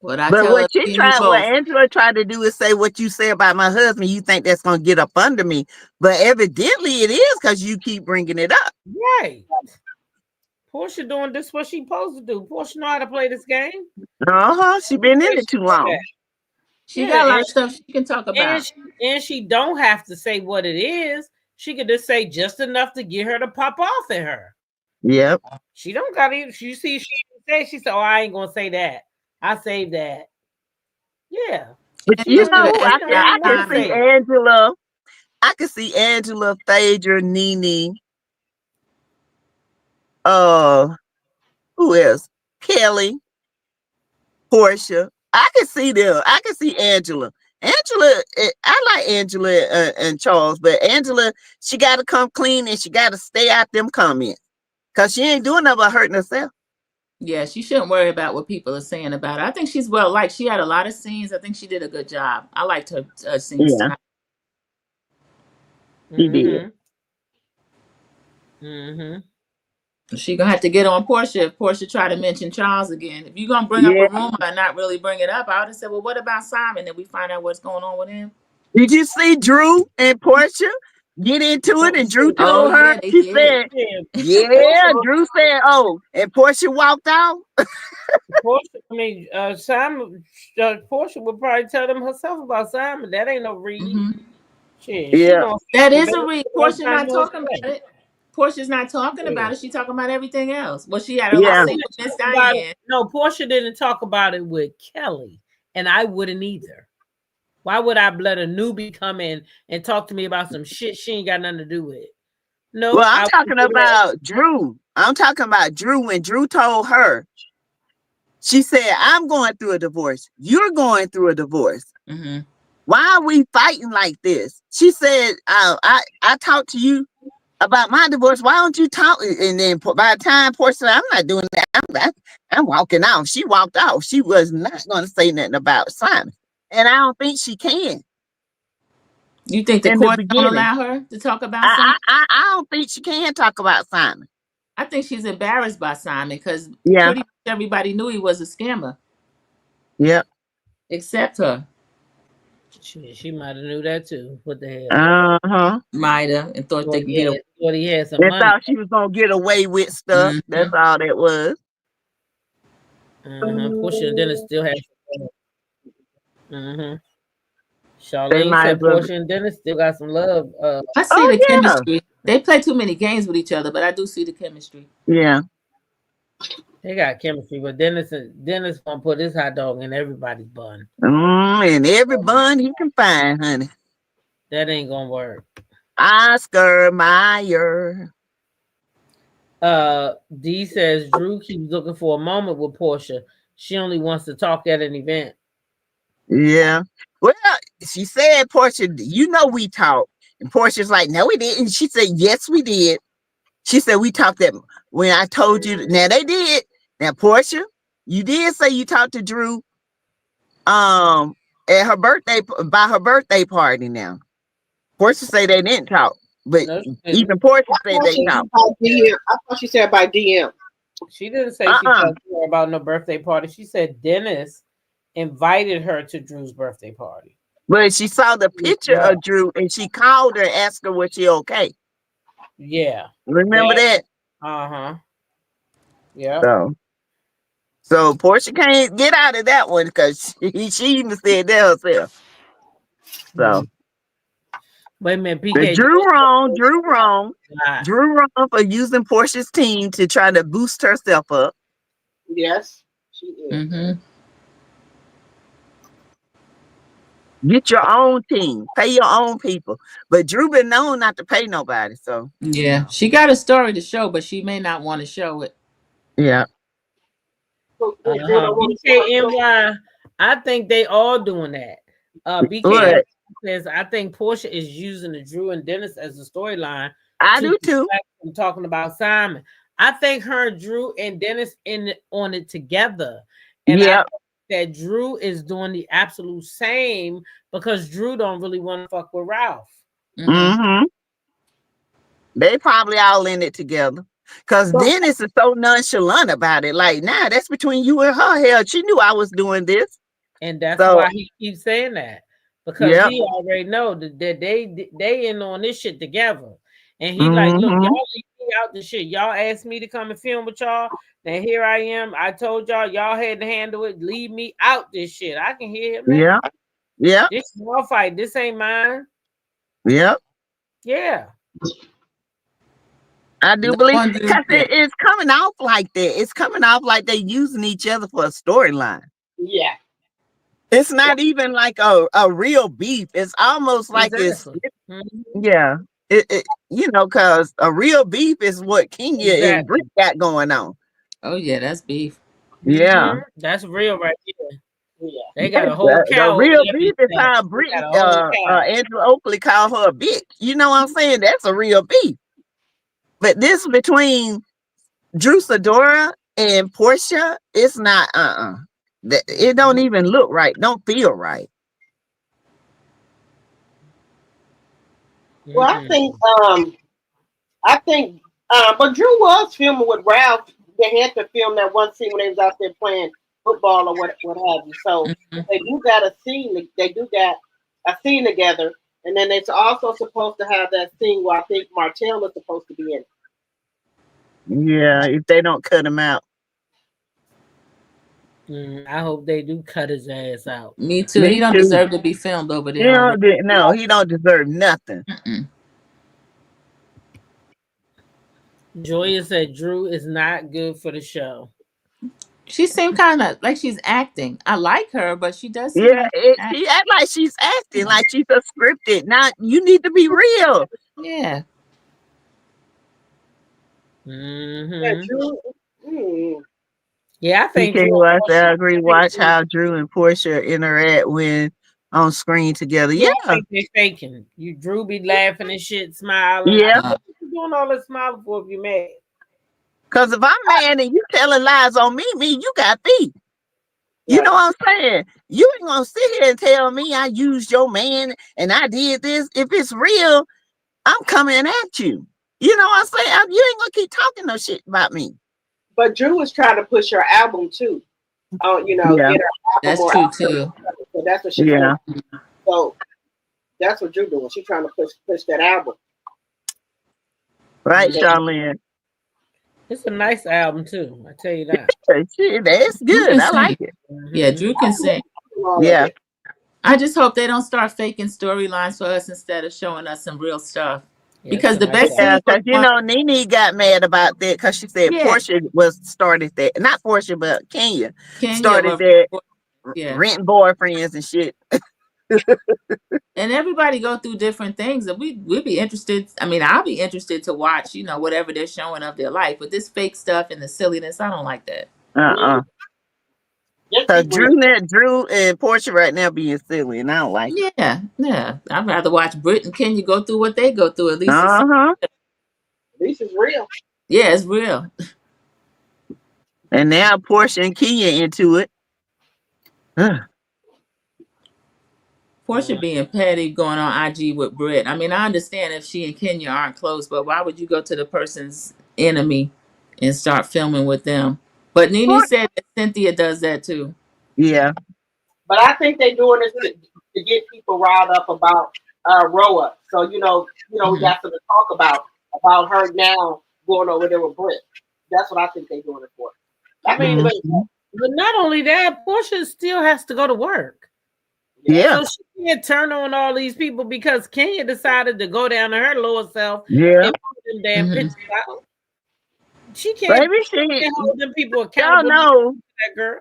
What I But tell her, what me and you what both. Angela tried to do is say what you say about my husband. You think that's gonna get up under me, but evidently it is because you keep bringing it up. Right. Porsche doing this what she supposed to do. Porsche know how to play this game. She been in it too long. She got a Yeah, lot of stuff she can talk about. and she don't have to say what it is. She could just say just enough to get her to pop off at her. Yep. She don't got it. You see, she said, "Oh, I ain't gonna say that. I saved that." Yeah, But And she you just don't give know even, it who she I don't extra can even I know can to time. see say it. Angela. I can see Angela, Phaedra, Nene, who else? Kelly, Porsha. I can see them. I can see Angela. I like Angela and Charles, but Angela, she got to come clean and she got to stay out them comments because she ain't doing nothing but hurting herself. Yeah, she shouldn't worry about what people are saying about her. I think she's well liked. She had a lot of scenes. I think she did a good job. I liked her scenes Yeah, tonight. she did. She gonna have to get on Porsha if Porsha try to mention Charles again. If you're gonna bring up a Yeah. rumor and not really bring it up, I would have said, well, what about Simon? And we find out what's going on with him. Did you see Drew and Porsha get into it? And Drew Oh told her, yeah, they she did. said, yeah, Drew said, oh, and Porsha walked out. Porsche, I mean, Simon, Porsche would probably tell them herself about Simon. That ain't no read. Shit, she Yeah. gonna That say is better a read. than Portia's time not no talking say. about it. Portia's not talking Yeah. about it. She talking about everything else. Well, she had a Yeah. scene with Miss About it. Diane. No, Porsche didn't talk about it with Kelly, and I wouldn't either. Why would I let a newbie come in and talk to me about some shit she ain't got nothing to do with? No, Well, I'm I talking wouldn't do that. about Drew. I'm talking about Drew when Drew told her, she said, I'm going through a divorce. You're going through a divorce. Mm-hmm. Why are we fighting like this? She said, I talked to you about my divorce. Why don't you talk? And then by the time Portia said, I'm not doing that. I'm walking out. She walked out. She was not going to say nothing about Simon. And I don't think she can. You think the In the court don't beginning, allow her to talk about Simon? I don't think she can talk about Simon. I think she's embarrassed by Simon because Yeah. pretty much everybody knew he was a scammer, Yep. except her. She might have knew that too. What the hell? Uh-huh. Might have and thought they could get away. Thought he had some They money. thought she was gonna get away with stuff. That's all that was. Porsche and Dennis still have. They Charlene might said as well. Porsche and Dennis still got some love. I see Oh the yeah. chemistry. They play too many games with each other, but I do see the chemistry. Yeah. They got chemistry, but Dennis gonna put his hot dog in everybody's bun. And every bun he can find, honey. That ain't gonna work. Oscar Mayer. D says Drew keeps looking for a moment with Porsche. She only wants to talk at an event. Yeah. Well, she said, Porsha, you know we talked. And Portia's like, no, we didn't. She said, yes, we did. She said, we talked that when I told you. Now, they did. Now, Porsha, you did say you talked to Drew at her birthday, by her birthday party now. Portia say they didn't talk. But No, even Portia said they talked. I thought she said by DM. she didn't say she talked to her about no birthday party. She said Dennis invited her to Drew's birthday party. But she saw the picture of Drew and she called her and asked her was she okay. Yeah. Remember that? Uh-huh. Yeah. So Portia can't get out of that one because she even said that herself. So wait a minute, PK. Drew wrong for using Portia's team to try to boost herself up. Yes, she is. Mm-hmm. Get your own team, pay your own people. But Drew been known not to pay nobody. So yeah, she got a story to show, but she may not want to show it. Yeah. BKNY, I think they all doing that. BK says I think Porsha is using the Drew and Dennis as a storyline. I do too. I'm talking about Simon. I think her, Drew, and Dennis on it together. And I think that Drew is doing the absolute same because Drew don't really want to fuck with Ralph. Mm-hmm. They probably all in it together. Because Dennis is so nonchalant about it. Like, nah, that's between you and her. Hell, she knew I was doing this. And that's why he keeps saying that. Because he already know that they in on this shit together. And he like, look, y'all leave me out the shit. Y'all asked me to come and film with y'all. Now here I am. I told y'all had to handle it. Leave me out this shit. I can hear him. Yeah. Yeah. This is your fight. This ain't mine. Yep. Yeah. I do believe because it's coming off like that. It's coming off like they're using each other for a storyline. Yeah. It's not even like a real beef. It's almost like yeah. It you know, because a real beef is what Kenya and Britt got going on. Oh yeah, that's beef. Yeah. That's real right here. Yeah. They got a whole cow. The real beef is how Britt Angela Oakley called her a bitch. You know what I'm saying? That's a real beef. But this between Drew Sidora and Porsha, it's not it don't even look right. Don't feel right. Well, I think but Drew was filming with Ralph. They had to film that one scene when they was out there playing football or what have you. So they do got a scene. They do got a scene together, and then it's also supposed to have that scene where I think Martell is supposed to be in it. Yeah, if they don't cut him out. I hope they do cut his ass out. Me too. He don't deserve to be filmed over there. No, he don't deserve nothing. Joya said Drew is not good for the show. She seemed kind of like she's acting. I like her, but she does. She act like she's acting, like she's a scripted. Now you need to be real. Yeah. Yeah, I think I agree. Watch how Drew and Porsha interact when on screen together. Yeah, I think they're faking. You Drew be laughing and shit, smiling. Yeah, what you doing all this smiling for if you mad? Because if I'm mad and you telling lies on me, you got beef. You know what I'm saying? You ain't gonna sit here and tell me I used your man and I did this. If it's real, I'm coming at you. You know what I'm saying? You ain't gonna keep talking no shit about me. But Drew was trying to push her album too. Get her album. That's true too. So that's what she's doing. So that's what Drew doing. She's trying to push that album. Right, Charlene. It's a nice album too. I tell you that. That's good. I like it. Yeah, Drew can sing. Yeah. I just hope they don't start faking storylines for us instead of showing us some real stuff. Because the best because Nene got mad about that because she said Porsha started that. Not Porsha, but Kenya started that renting boyfriends and shit. And everybody go through different things, and we'd be interested. I mean, I'll be interested to watch, whatever they're showing of their life. But this fake stuff and the silliness, I don't like that. Just So be real. Drew and Porsha right now being silly, and I don't like it. Yeah. I'd rather watch Britt and Kenya go through what they go through. At least it's Uh-huh. At least it's real. yeah, it's real. And now Porsha and Kenya into it. Porsha being petty going on IG with Britt. I mean, I understand if she and Kenya aren't close, but why would you go to the person's enemy and start filming with them? But Nene said that Cynthia does that too. Yeah. But I think they're doing this to get people riled up about Roa. So we got something to talk about her now going over there with Britt. That's what I think they're doing it for. I mean, but not only that, Porsha still has to go to work. Yeah. So she can't turn on all these people because Kenya decided to go down to her lower self Yeah. and put them damn pictures out. She can't, Baby, can't hold them people y'all accountable. know, That girl.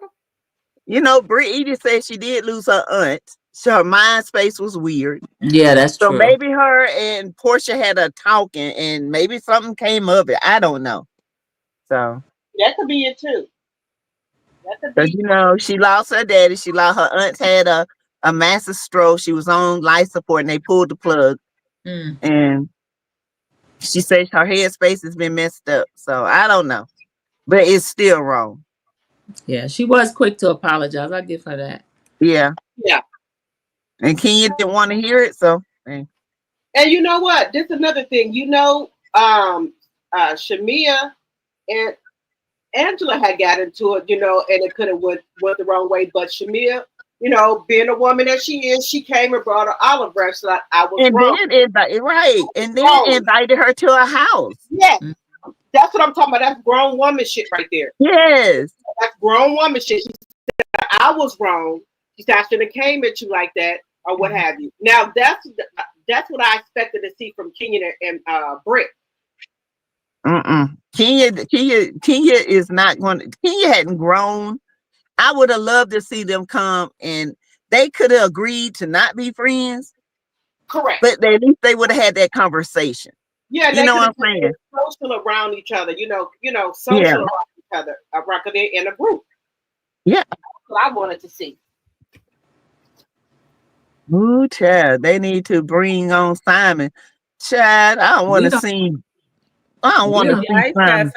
Britt Eady said she did lose her aunt. So her mind space was weird. Yeah, that's So true. maybe her and Porsha had a talking and maybe something came of it. I don't know. So That could be it too. That could because be. she lost her daddy. She lost her aunt had a massive stroke. She was on life support and they pulled the plug. And she says her headspace has been messed up. So I don't know. But it's still wrong. Yeah, she was quick to apologize. I'll give her that. Yeah. Yeah. And Kenya didn't want to hear it. So And you know what? This is another thing. Shamia and Angela had got into it, and it could have went the wrong way. But Shamia, being a woman that she is, she came and brought her olive branch. So I was wrong. And then invited her to a house. Yes. That's what I'm talking about. That's grown woman shit right there. Yes. That's grown woman shit. She said, I was wrong. She said, I should have came at you like that or what have you. Now, that's what I expected to see from Kenya and Britt. Kenya is not going to, Kenya hadn't grown. I would have loved to see them come and they could have agreed to not be friends. Correct. But at least they would have had that conversation. Yeah, you know what I'm saying? Social around each other, social around each other, they're in a group. Yeah. That's what I wanted to see. Ooh, child, they need to bring on Simon. Child, I don't want to see. I don't want to see Simon.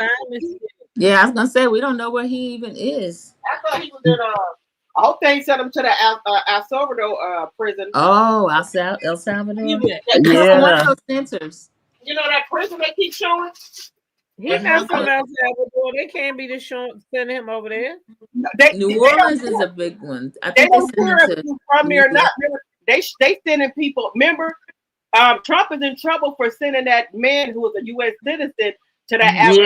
Yeah, I was gonna say we don't know where he even is. I thought he was in I hope they sent him to the El Salvador prison. Oh, El Salvador. Yeah. One of those centers. You know that prison they keep showing? He's not from El Salvador. They can't be just sending him over there. New Orleans is a big one. I think they don't care if you're from there or not. They sending people. Remember, Trump is in trouble for sending that man who was a U.S. citizen to that El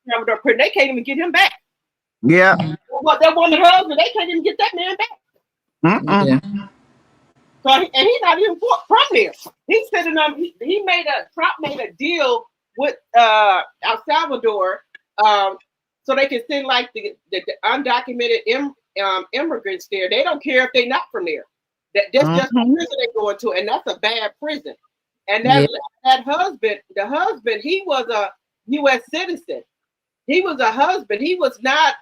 Salvador prison. They can't even get him back. Yeah. Well, that woman husband, they can't even get that man back. Yeah. So and he's not even from there. He's sitting on. Trump made a deal with El Salvador, so they can send like the undocumented immigrants there. They don't care if they're not from there. That's just the prison they go into, and that's a bad prison. And that husband, he was a U.S. citizen. He was a husband. He was not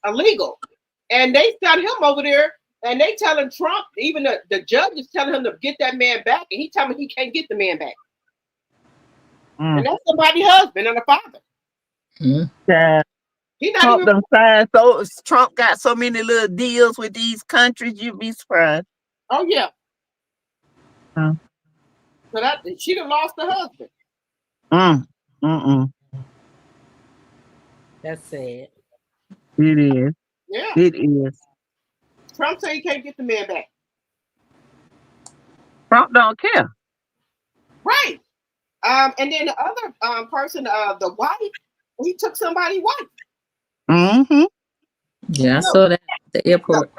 illegal, and they sent him over there. And they telling Trump, even the judge is telling him to get that man back, and he telling me he can't get the man back. And that's somebody's husband and a father. Yeah. He not Trump even. So Trump got so many little deals with these countries, you'd be surprised. Oh yeah. So she done lost her husband. That's sad. It is. Yeah. It is. Trump said he can't get the man back. Trump don't care. Right. And then the other person, the wife, he took somebody's wife. Yeah, I saw that at the airport.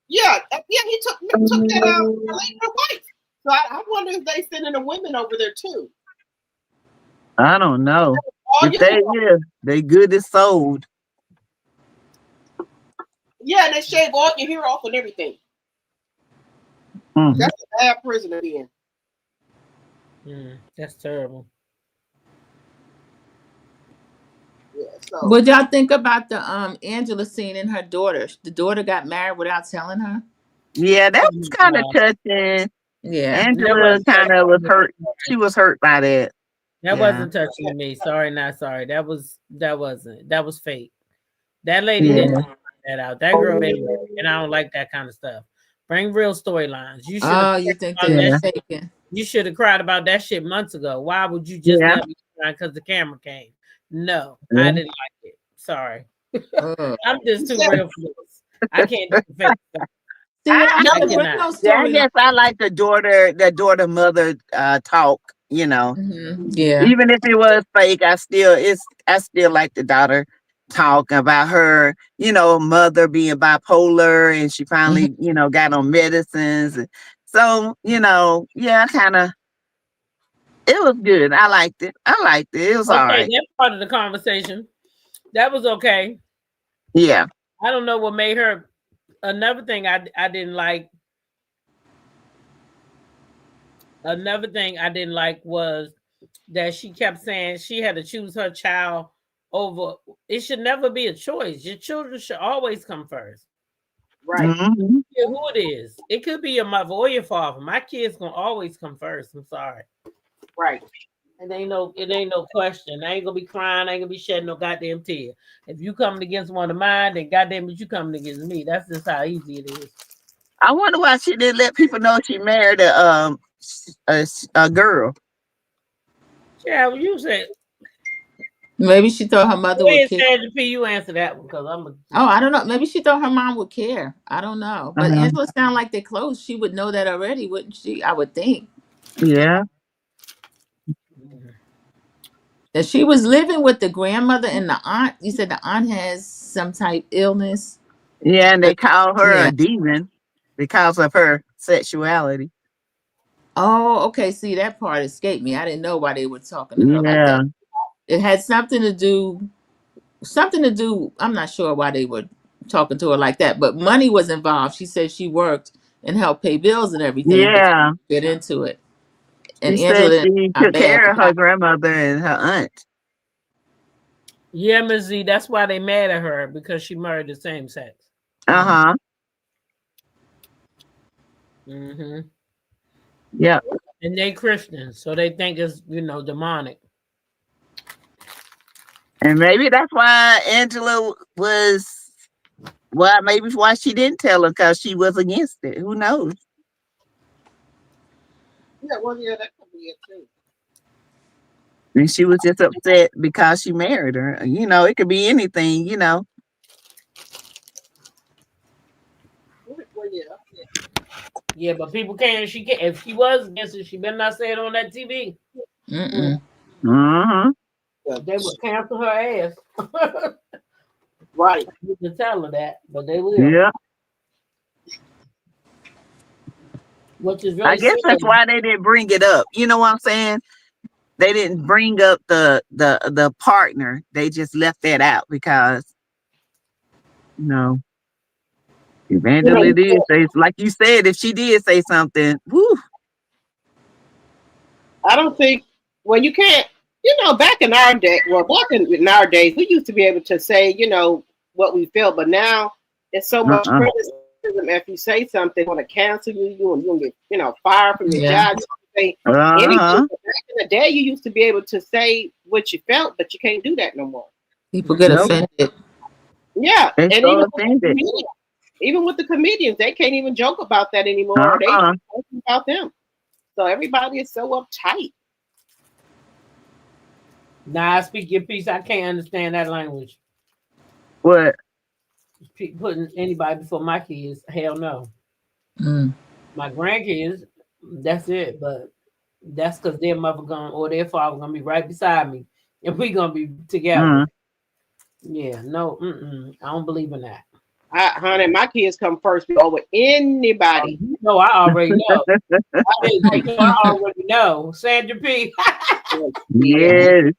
Yeah, he took that lady's wife. So I wonder if they sending the women over there too. I don't know. If they good as sold. Yeah, and they shave all your hair off and everything. That's a bad prison to be in. That's terrible. Yeah, So What y'all think about the Angela scene and her daughter? The daughter got married without telling her. Yeah, that was kind of No, touching. Yeah. that Angela wasn't kind of was touching hurt. me. She was hurt by that. That Yeah. wasn't touching me. Sorry, not sorry. That wasn't. That was fake. That lady Yeah. didn't put that out. That girl didn't, and I don't like that kind of stuff. Bring real storylines. You should have Oh, you think about they're that. Yeah. faking? You should have cried about that shit months ago. Why would you just Yeah. now be crying because the camera came? No, Yeah. I didn't like it. Sorry. Oh. I'm just too real for this. I can't do the fake stuff. See, I I don't bring cannot. no I story. guess I like the daughter mother talk, you know. Yeah. Even if it was fake, I still like the daughter talk about her, you know, mother being bipolar and she finally, you know, got on medicines. So, you know, yeah, kinda it was good. I liked it. It was all Okay, right. that part of the conversation. That was okay. Yeah. I don't know what made her. Another thing I didn't like. Another thing I didn't like was that she kept saying she had to choose her child over. It should never be a choice. Your children should always come first. right, Mhm. Yeah, who it is. It could be your mother or your father. My kids gonna always come first. I'm sorry. right. It ain't no question. I ain't gonna be crying. I ain't gonna be shedding no goddamn tear. If you coming against one of mine, then goddamn it, you coming against me. That's just how easy it is. I wonder why she didn't let people know she married a girl. Yeah, well, you said. Maybe she thought her mother Go would ahead, care. Sandra P. You answer that one because I'm a. Oh, I don't know. Maybe she thought her mom would care. I don't know. But Uh-huh. Angela sound like they're close. She would know that already, wouldn't she? I would think Yeah. that she was living with the grandmother and the aunt. You said the aunt has some type illness. Yeah, and they call her Yeah. a demon because of her sexuality. Oh, okay. See, that part escaped me. I didn't know why they were talking to her like Yeah. that. It had something to do. Something to do. I'm not sure why they were talking to her like that, but money was involved. She said she worked and helped pay bills and everything, but she Yeah. didn't get into it. And She Angela said didn't she how took bad care the of her pot. grandmother and her aunt. Yeah, Ms. Z, that's why they mad at her because she married the same sex. Uh-huh. Mm-hmm. Yep. And they Christians, so they think it's demonic. And maybe that's why Angela was maybe why she didn't tell her because she was against it. Who knows? Yeah, well, yeah, that could be it too. And she was just upset because she married her. You know, it could be anything, you know. Well, yeah. Yeah, but people can't. She can't. If she was against it, she better not say it on that TV. Mm-mm. Uh-huh. They would cancel her ass. Right. You can tell her that, but they will. Yeah. Which is I really guess that's silly. why they didn't bring it up. You know what I'm saying? They didn't bring up the partner. They just left that out because Evangeline did say, like you said, if she did say something, whoo. I don't think. Well, you can't. Back in our day, in our days, we used to be able to say, what we felt, but now it's so much Uh-uh. criticism. If you say something, they want to cancel you. You're gonna get, fired from your Yeah. job. You can say anything. Uh-huh. But back in the day, you used to be able to say what you felt, but you can't do that no more. People get Nope. offended. Yeah, They and so offended. even with the comedians, they can't even joke about that anymore. They Uh-uh. joking about them. So everybody is so uptight. Nah, I speak your piece. I can't understand that language. What? Putting anybody before my kids, hell no. Mm. My grandkids, that's it. But that's because their mother or their father gonna be right beside me, and we gonna be together. Yeah, no, I don't believe in that. Honey, my kids come first over anybody. No, I already know. I already know. Sandra P. Yes.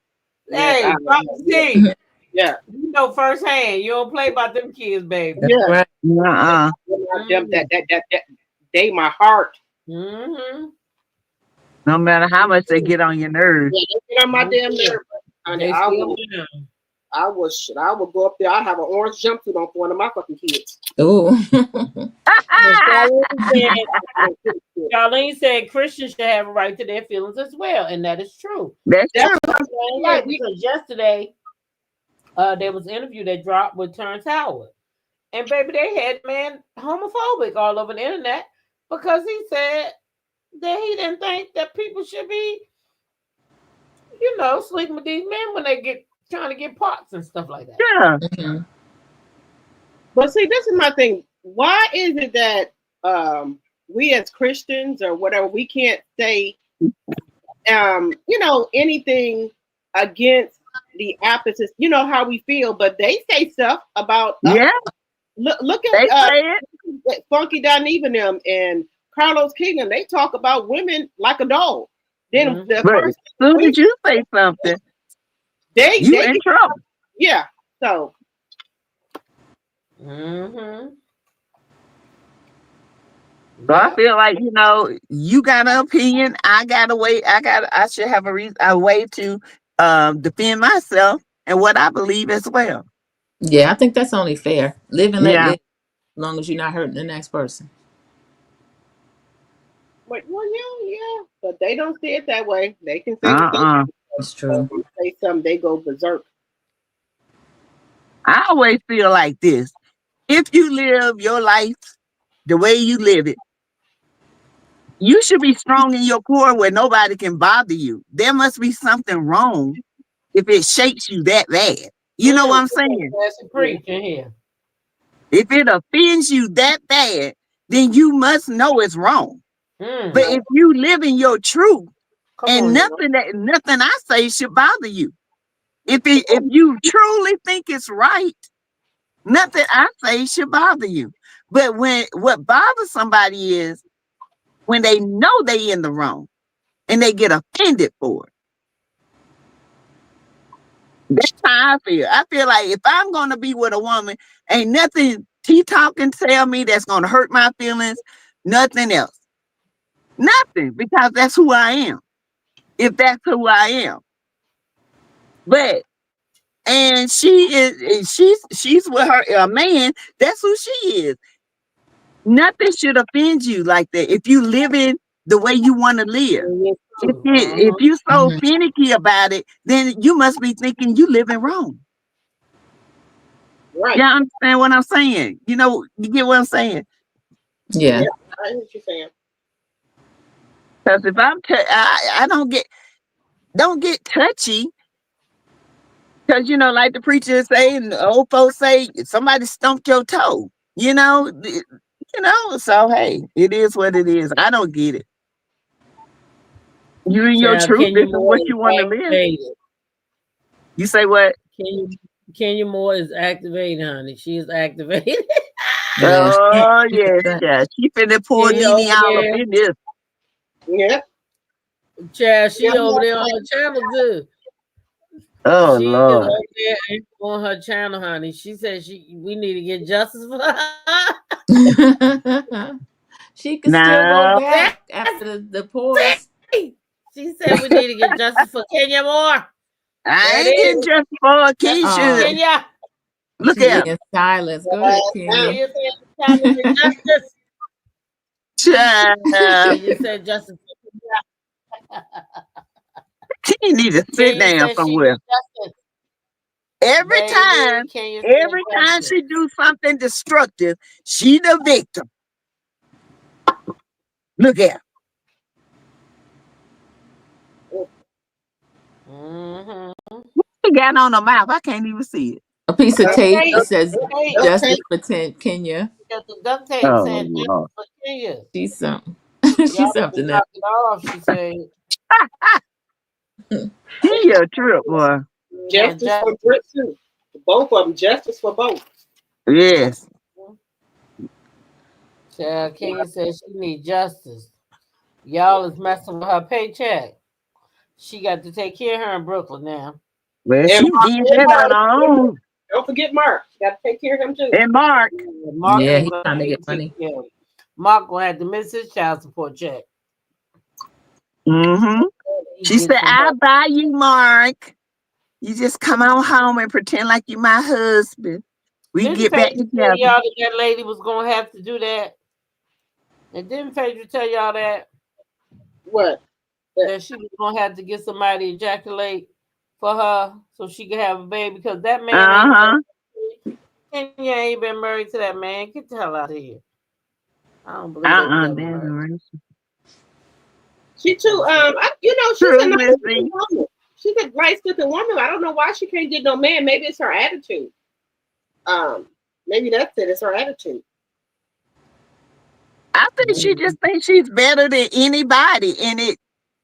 Hey, Yeah, C. yeah, You know firsthand. You don't play about them kids, baby. That's yeah. right. Uh-uh. Them, that they my heart. Mm-hmm. No matter how much they get on your nerves. Yeah, they get on my damn nerve. Honey, They I still will I would go up there. I have an orange jumpsuit on for one of my fucking kids. Ooh. Charlene said Christians should have a right to their feelings as well, and that is true. That's true. Right, because yesterday there was an interview that dropped with Terrence Howard, and baby, they had man homophobic all over the internet because he said that he didn't think that people should be, sleeping with these men when they get trying to get parts and stuff like that. Yeah. Mm-hmm. But see, this is my thing. Why is it that we as Christians or whatever, we can't say anything against the opposites, how we feel, but they say stuff about us. Yeah. Look at Funky Doneven them and Carlos King, they talk about women like a dog. Then the first soon as you say something, they in trouble. Yeah. So Mm-hmm. So I feel like, you got an opinion. I got a way. I should have a way to defend myself and what I believe as well. Yeah, I think that's only fair. Live and let Yeah. live, as long as you're not hurting the next person. well, yeah, but they don't see it that way. They can say It's true. say something, they go berserk. I always feel like this. If you live your life the way you live it, you should be strong in your core where nobody can bother you. There must be something wrong if it shakes you that bad. You know what I'm saying? That's a preaching here. If it offends you that bad, then you must know it's wrong. But if you live in your truth, nothing I say should bother you. If you truly think it's right, nothing I say should bother you. But what bothers somebody is when they know they in the wrong and they get offended for it. That's how I feel. I feel like if I'm going to be with a woman, ain't nothing T-Talk can tell me that's going to hurt my feelings. Nothing else. Nothing, because that's who I am. If that's who I am. And she's with her man, that's who she is. Nothing should offend you like that. If you live in the way you want to live. If you're so finicky about it, then you must be thinking you living wrong. Right. Yeah, understand what I'm saying. You get what I'm saying? Yeah. I hear what you're saying. Because if I don't get touchy. Because, like the preacher say, and the old folks say, somebody stumped your toe. So hey, it is what it is. I don't get it. You in your truth, this is what you want to live. You say what? Kenya Moore is activated, honey. She is activated. Oh yeah. She finna pour Nene all up in this. Yeah. Child, she over there on her channel too. Oh she Lord. Is over there on her channel, honey. She said we need to get justice for her. She can still go back after the pause. She said we need to get justice for Kenya Moore. I ain't getting justice for Keisha. Kenya. Look at in silence. Go ahead, Kenya. Justice. You said justice. Kenya need to sit down somewhere. Every time she do something destructive, she the victim. Look at her. What got on her mouth? I can't even see it. A piece of tape that says justice for Kenya. Duct tape saying justice for Kenya. She's something. She's something else. She said. She a trip, boy. Justice for Britt too. Both of them, justice for both. Yes. Child, Kenya says she need justice. Y'all is messing with her paycheck. She got to take care of her in Brooklyn now. Well, she did that on her own. Don't forget Mark. Got to take care of him too. And Mark. Yeah, he's trying to get money. Mark will have to miss his child support check. Mm-hmm. She said, I'll buy you, Mark. You just come on home and pretend like you my husband. We Didn't get back Phaedra tell together. y'all that lady was gonna have to do that? And didn't Phaedra tell y'all that What? that she was gonna have to get somebody to ejaculate for her so she could have a baby because that man ain't Kenya ain't been married to that man. Get the hell out of here. I don't believe they was ever married. She too. She's True, a nice Missy. woman. She's a nice looking woman. I don't know why she can't get no man. Maybe it's her attitude. Maybe that's it. It's her attitude. I think she just thinks she's better than anybody, and it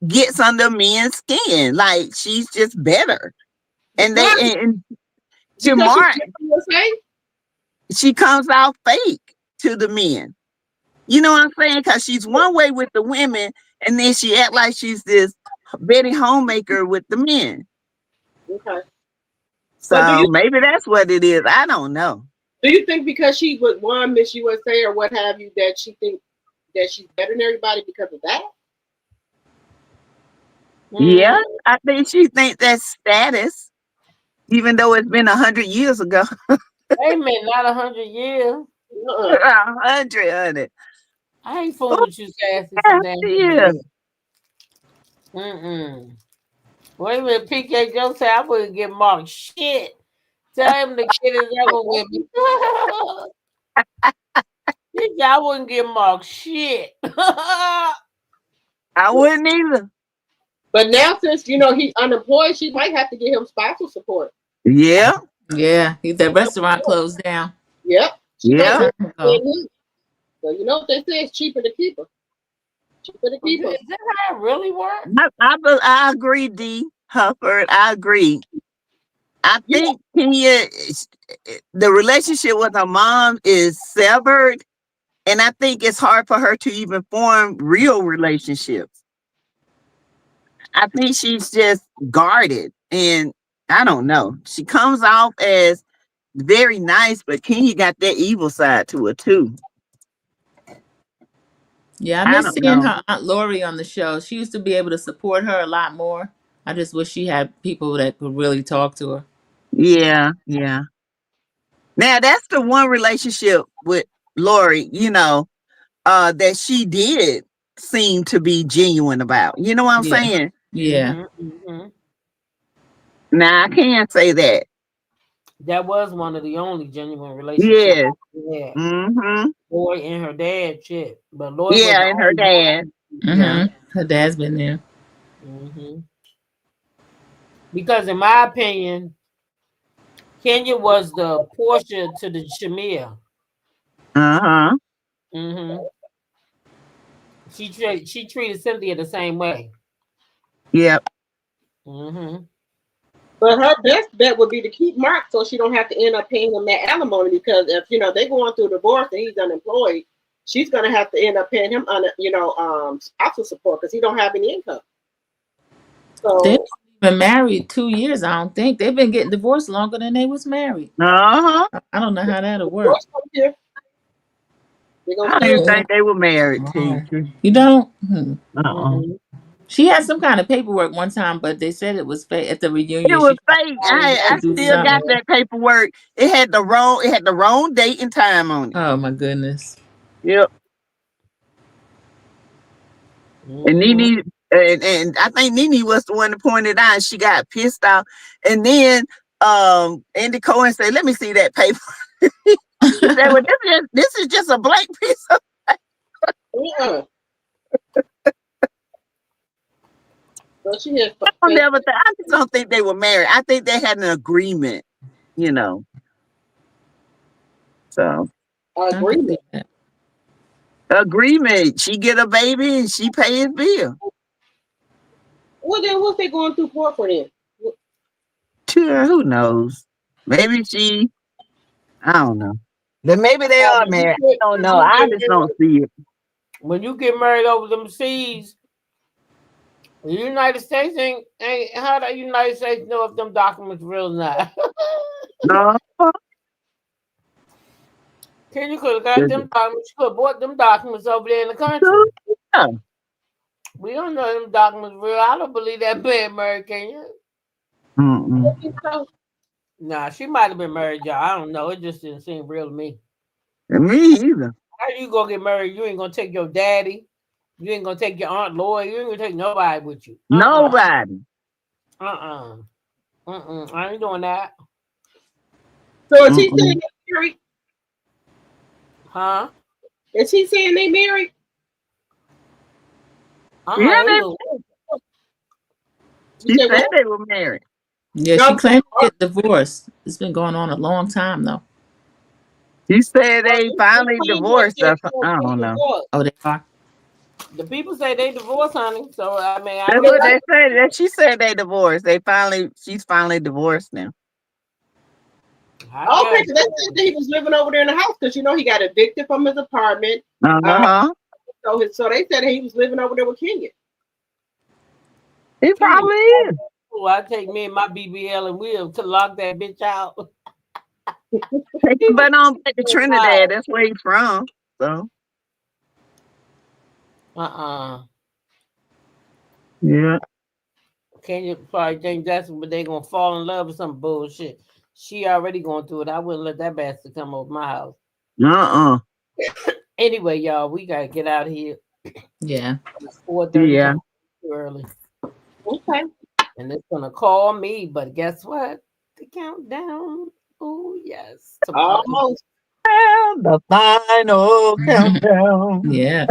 gets under men's skin. Like she's just better. And Why? and to Because Mark, she's she comes out fake to the men. You know what I'm saying? Because she's one way with the women, and then she act like she's this Betty homemaker with the men. Okay. So maybe that's what it is. I don't know. Do you think because she was one Miss USA or what have you that she think that she's better than everybody because of that? Yeah, I think she thinks that's status, even though it's been 100 years ago. Wait a minute, not 100 years. 100. I ain't fooling with you, Sassy. Yeah. Wait a minute, PK Joe said I wouldn't get marked shit. Tell him to get his ever with me. I wouldn't get marked shit. I wouldn't either. But now since he's unemployed, she might have to get him spousal support. Yeah. Yeah. The restaurant closed down. Yep. Yeah. So you know what they say? It's cheaper to keep her. Cheaper to keep her. Is that how it really works? I agree, D. Hufford. I agree. I think Kenya, the relationship with her mom is severed, and I think it's hard for her to even form real relationships. I think she's just guarded, and I don't know. She comes off as very nice, but Kenya got that evil side to her too. Yeah, I miss seeing her Aunt Lori on the show. She used to be able to support her a lot more. I just wish she had people that could really talk to her. Yeah, yeah. Now that's the one relationship with Lori, that she did seem to be genuine about. You know what I'm saying? Yeah. Now I can't say that. That was one of the only genuine relationships. Yeah. Boy and her dad, shit. But Lloyd and her dad. Yeah. Her dad's been there. Because in my opinion, Kenya was the Porsha to the Shamir. She treated Cynthia the same way. Yep. But her best bet would be to keep Mark so she don't have to end up paying him that alimony, because if they're going through a divorce and he's unemployed, she's gonna have to end up paying him spousal support because he don't have any income. So they've been married 2 years. I don't think they've been getting divorced longer than they was married. I don't know how that'll work. I don't even think they were married. You don't? She had some kind of paperwork one time, but they said it was fake at the reunion. It was fake. I still got that paperwork. It had the wrong date and time on it. Oh my goodness. Yep. And Nene, and I think Nene was the one that pointed out. She got pissed off, and then Andy Cohen said, "Let me see that paper." He said, "Well, this is just a blank piece of paper." Well, she has. I just don't think they were married. I think they had an agreement, So agreement. She get a baby and she pay his bill. Well, then what's they going through for then? Who knows? Maybe I don't know. Then maybe they are married. I don't know. I just don't see it. When you get married over them seas, the United States ain't how the United States know if them documents real or not? No. Can you could have got them documents? You could have bought them documents over there in the country. Yeah. We don't know them documents real. I don't believe that man married, can you? Mm-mm. Nah, she might have been married, y'all. I don't know. It just didn't seem real to me. Me either. How you gonna get married? You ain't gonna take your daddy. You ain't gonna take your aunt Lloyd. You ain't gonna take nobody with you. Nobody. I ain't doing that. So is he saying they married? Huh? Is he saying they married? Yeah, They look. You she said said what? they were married. Yeah, No, she claimed to get divorced. It's been going on a long time though. She said they finally the divorced. I don't know. Oh, they are. The people say they divorced, honey. So I mean, I That's guess. what they said. That she said they divorced. She's finally divorced now. I Okay, guess. because they said that he was living over there in the house because he got evicted from his apartment. Uh-huh. So they said he was living over there with Kenya. He Kenya, probably is. oh, I take me and my BBL and we'll to lock that bitch out. Take your butt on back to Trinidad. That's where he's from. So yeah. Kenya probably think that's what they gonna fall in love with some bullshit. She already going through it. I wouldn't let that bastard come over my house. Anyway, y'all, we gotta get out of here. Yeah. It's 4:30. Yeah. Too early. Okay. And it's gonna call me, but guess what? The countdown. Oh yes. Almost. The final countdown. Yeah.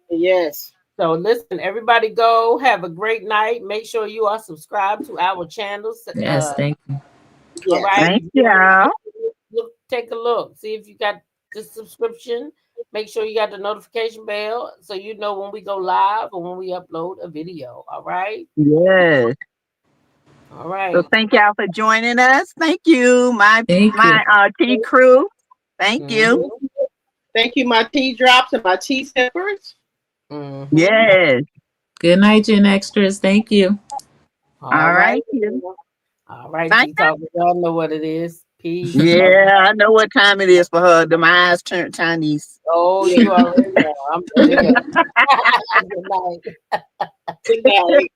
Yes. So listen, everybody go have a great night. Make sure you are subscribed to our channels. Yes, thank you. Yes. All right. Thank y'all. Take a look. See if you got the subscription. Make sure you got the notification bell so you know when we go live or when we upload a video. All right. Yes. All right. So thank y'all for joining us. Thank you, my Thank you. tea crew. Thank you. Thank you, my tea drops and my tea sippers. Yes. Good night, Gen Extras. Thank you. All right. You. All right. Thank Y'all know what it is. Peace. Yeah, I know what time it is for her. The eyes turned Chinese. Oh, you already know. I'm ready to go. Good night. Good night.